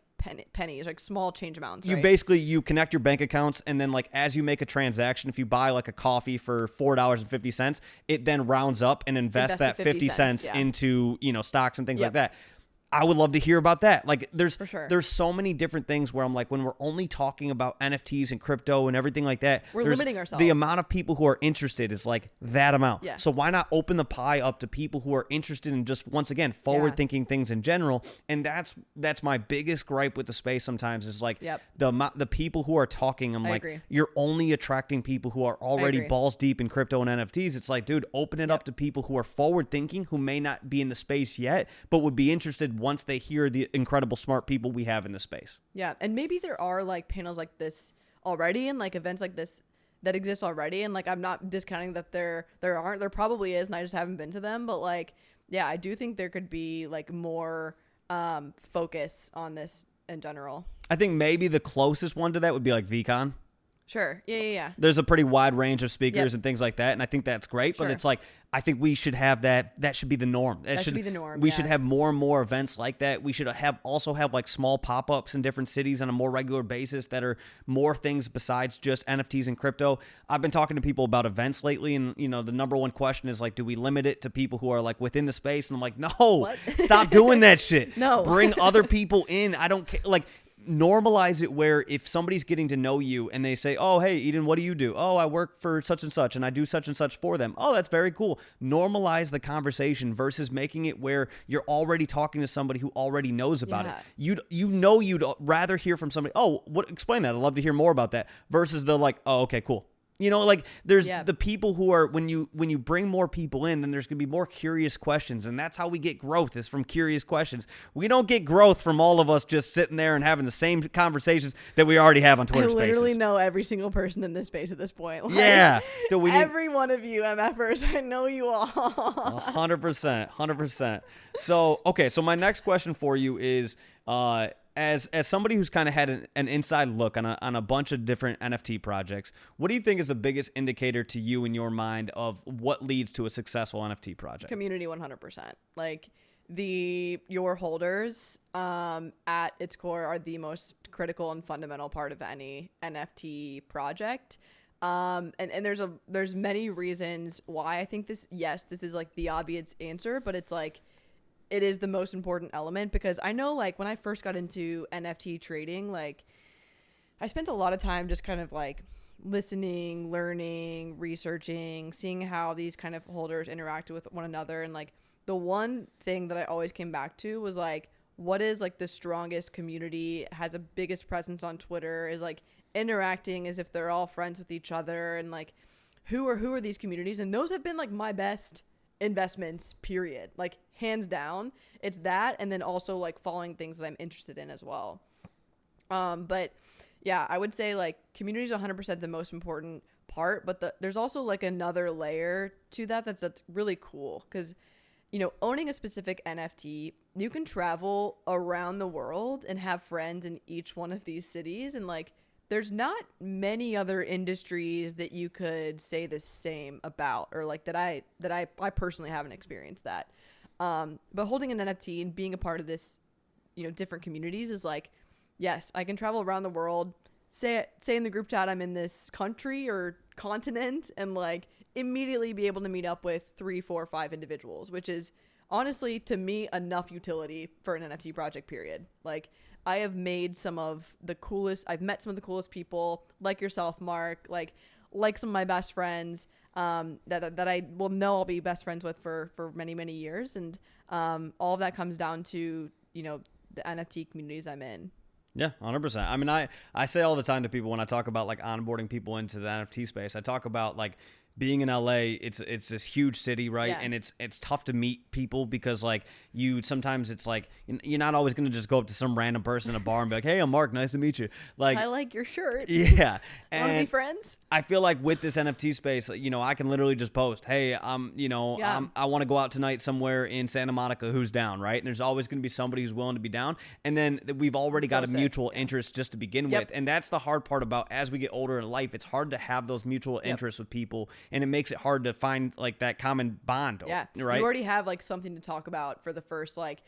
[SPEAKER 2] pennies, like small change amounts. Right?
[SPEAKER 1] You connect your bank accounts, and then like as you make a transaction, if you buy like a coffee for $4.50, it then rounds up and invests that 50 cents into stocks and things like that. I would love to hear about that. Like there's so many different things where I'm like, when we're only talking about NFTs and crypto and everything like that,
[SPEAKER 2] we're limiting ourselves.
[SPEAKER 1] The amount of people who are interested is like that amount.
[SPEAKER 2] Yeah.
[SPEAKER 1] So why not open the pie up to people who are interested in just, once again, forward thinking things in general? And that's my biggest gripe with the space sometimes is like the people who are talking. I agree. You're only attracting people who are already balls deep in crypto and NFTs. It's like, dude, open it up to people who are forward thinking, who may not be in the space yet, but would be interested once they hear the incredible smart people we have in the space.
[SPEAKER 2] Yeah. And maybe there are like panels like this already and like events like this that exist already. And like, I'm not discounting that there aren't, there probably is, and I just haven't been to them. But like, yeah, I do think there could be like more focus on this in general.
[SPEAKER 1] I think maybe the closest one to that would be like VCon.
[SPEAKER 2] Sure. Yeah.
[SPEAKER 1] There's a pretty wide range of speakers and things like that, and I think that's great. But it's like, I think we should have that. That should be the norm.
[SPEAKER 2] That should be the norm.
[SPEAKER 1] We should have more and more events like that. We should also have like small pop-ups in different cities on a more regular basis that are more things besides just NFTs and crypto. I've been talking to people about events lately, and the number one question is like, do we limit it to people who are like within the space? And I'm like, no, stop doing that shit.
[SPEAKER 2] No,
[SPEAKER 1] bring other people in. I don't care. Like, normalize it where if somebody's getting to know you and they say, oh, hey, Eden, what do you do? Oh, I work for such and such and I do such and such for them. Oh, that's very cool. Normalize the conversation versus making it where you're already talking to somebody who already knows about it. You'd rather hear from somebody, oh, explain that. I'd love to hear more about that versus the like, oh, okay, cool. Like there's the people who are, when you bring more people in, then there's going to be more curious questions. And that's how we get growth, is from curious questions. We don't get growth from all of us just sitting there and having the same conversations that we already have on Twitter Spaces.
[SPEAKER 2] I literally know every single person in this space at this point. Like, every one of you MFers, I know you all.
[SPEAKER 1] 100%. So, okay. So my next question for you is, as somebody who's kind of had an inside look on a bunch of different NFT projects, what do you think is the biggest indicator to you in your mind of what leads to a successful NFT project?
[SPEAKER 2] Community 100%. Like your holders at its core are the most critical and fundamental part of any NFT project. And there's many reasons why I think this is like the obvious answer, but it's like, it is the most important element, because I know like when I first got into NFT trading, like I spent a lot of time just kind of like listening, learning, researching, seeing how these kind of holders interact with one another. And like the one thing that I always came back to was like, what is like the strongest community, has a biggest presence on Twitter, is like interacting as if they're all friends with each other, and like who are these communities? And those have been like my best investments, period. Like hands down, it's that, and then also like following things that I'm interested in as well. But yeah, I would say like community is 100% the most important part, but there's also like another layer to that's really cool, because you know, owning a specific NFT, you can travel around the world and have friends in each one of these cities, and like there's not many other industries that you could say the same about, or like that I personally haven't experienced that. But holding an NFT and being a part of this, you know, different communities is like, yes, I can travel around the world, say in the group chat I'm in this country or continent, and like immediately be able to meet up with 3, 4, 5 individuals, which is honestly to me enough utility for an NFT project, period. Like I've met some of the coolest people, like yourself, Marc, like some of my best friends that I will know I'll be best friends with for many, many years. And all of that comes down to, you know, the NFT communities I'm in.
[SPEAKER 1] Yeah, 100%. I mean, I say all the time to people when I talk about like onboarding people into the NFT space, I talk about like being in LA, it's this huge city, right? Yeah. And it's tough to meet people because like sometimes it's like you're not always going to just go up to some random person in a bar and be like, "Hey, I'm Marc, nice to meet you." Like,
[SPEAKER 2] I like your shirt.
[SPEAKER 1] Yeah.
[SPEAKER 2] Want to be friends?
[SPEAKER 1] I feel like with this NFT space, you know, I can literally just post, "Hey, I want to go out tonight somewhere in Santa Monica. Who's down?" Right? And there's always going to be somebody who's willing to be down. And then we've already got a mutual interest just to begin with. And that's the hard part about as we get older in life, it's hard to have those mutual interests with people. And it makes it hard to find like that common bond.
[SPEAKER 2] Yeah.
[SPEAKER 1] Right.
[SPEAKER 2] You already have like something to talk about for the first like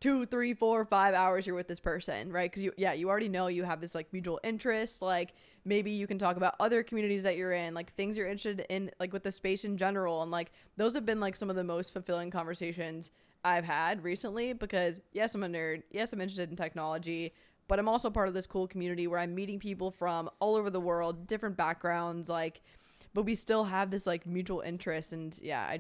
[SPEAKER 2] 2, 3, 4, 5 hours you're with this person, right? Because you already know you have this like mutual interest. Like maybe you can talk about other communities that you're in, like things you're interested in, like with the space in general. And like those have been like some of the most fulfilling conversations I've had recently, because yes, I'm a nerd. Yes, I'm interested in technology, but I'm also part of this cool community where I'm meeting people from all over the world, different backgrounds, like, but we still have this like mutual interest. And yeah,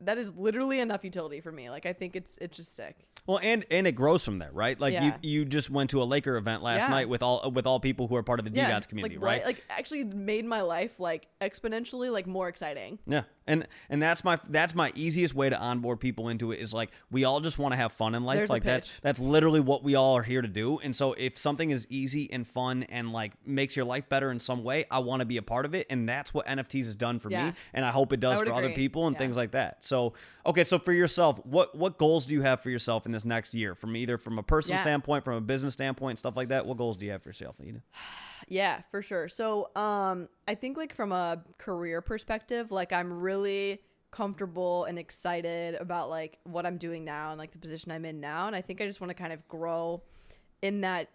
[SPEAKER 2] that is literally enough utility for me. Like I think it's just sick.
[SPEAKER 1] Well, and it grows from there, right? Like you just went to a Laker event last night with all people who are part of the DGOTS community,
[SPEAKER 2] like,
[SPEAKER 1] right?
[SPEAKER 2] Like actually made my life like exponentially like more exciting.
[SPEAKER 1] Yeah. And that's my easiest way to onboard people into it, is like we all just want to have fun in life.
[SPEAKER 2] There's
[SPEAKER 1] like that's literally what we all are here to do. And so if something is easy and fun and like makes your life better in some way, I want to be a part of it. And that's what NFTs has done for me, and I hope it does for other people and things like that. So okay, so for yourself, what goals do you have for yourself in this next year, from a personal standpoint, from a business standpoint, stuff like that? What goals do you have for yourself, Eden?
[SPEAKER 2] Yeah, for sure. So I think like from a career perspective, like I'm really comfortable and excited about like what I'm doing now and like the position I'm in now. And I think I just want to kind of grow in that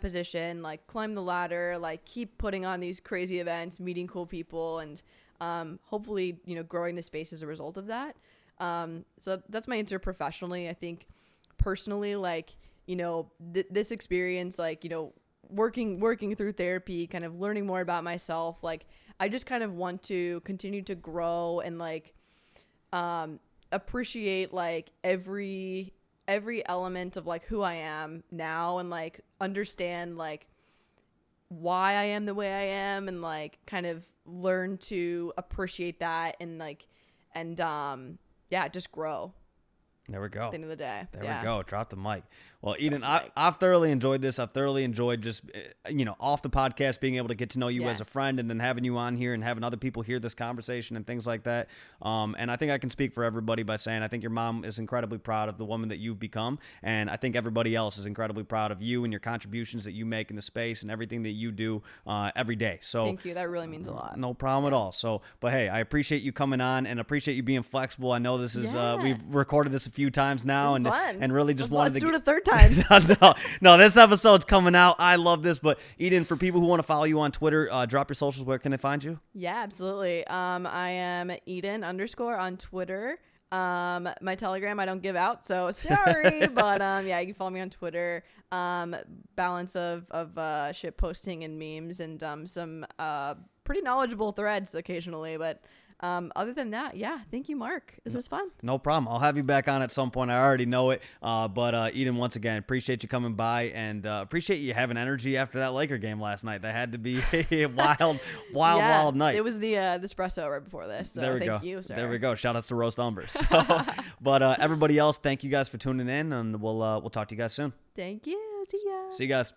[SPEAKER 2] position, like climb the ladder, like keep putting on these crazy events, meeting cool people, and hopefully, you know, growing the space as a result of that. So that's my answer professionally. I think personally, like, you know, this experience, like, you know, working through therapy, kind of learning more about myself, like I just kind of want to continue to grow and like appreciate like every element of like who I am now, and like understand like why I am the way I am, and like kind of learn to appreciate that, and like just grow.
[SPEAKER 1] There we go.
[SPEAKER 2] At the end of the day.
[SPEAKER 1] There we go. Drop the mic. Well, Eden, I've thoroughly enjoyed this. I've thoroughly enjoyed just, you know, off the podcast, being able to get to know you as a friend, and then having you on here and having other people hear this conversation and things like that. And I think I can speak for everybody by saying I think your mom is incredibly proud of the woman that you've become. And I think everybody else is incredibly proud of you and your contributions that you make in the space and everything that you do every day. So
[SPEAKER 2] thank you. That really means a lot.
[SPEAKER 1] No problem at all. So, but hey, I appreciate you coming on and appreciate you being flexible. I know this is, we've recorded this a few times now, and really just wanted to
[SPEAKER 2] do it a third time.
[SPEAKER 1] no, this episode's coming out. I love this. But Eden, for people who want to follow you on Twitter, drop your socials. Where can they find you?
[SPEAKER 2] Yeah, absolutely. I am Eden _ on Twitter. My Telegram I don't give out, so sorry. But yeah, you can follow me on Twitter. Balance of shit posting and memes, and some pretty knowledgeable threads occasionally. But Other than that, yeah, thank you, Mark. This was fun.
[SPEAKER 1] No problem. I'll have you back on at some point. I already know it. But Eden, once again, appreciate you coming by, and appreciate you having energy after that Laker game last night. That had to be a wild night.
[SPEAKER 2] It was the espresso right before this. So
[SPEAKER 1] there we
[SPEAKER 2] thank
[SPEAKER 1] go.
[SPEAKER 2] you, sir.
[SPEAKER 1] There we go. Shout outs to Roast Umbers. So, but everybody else, thank you guys for tuning in, and we'll talk to you guys soon.
[SPEAKER 2] Thank you. See ya.
[SPEAKER 1] See you guys.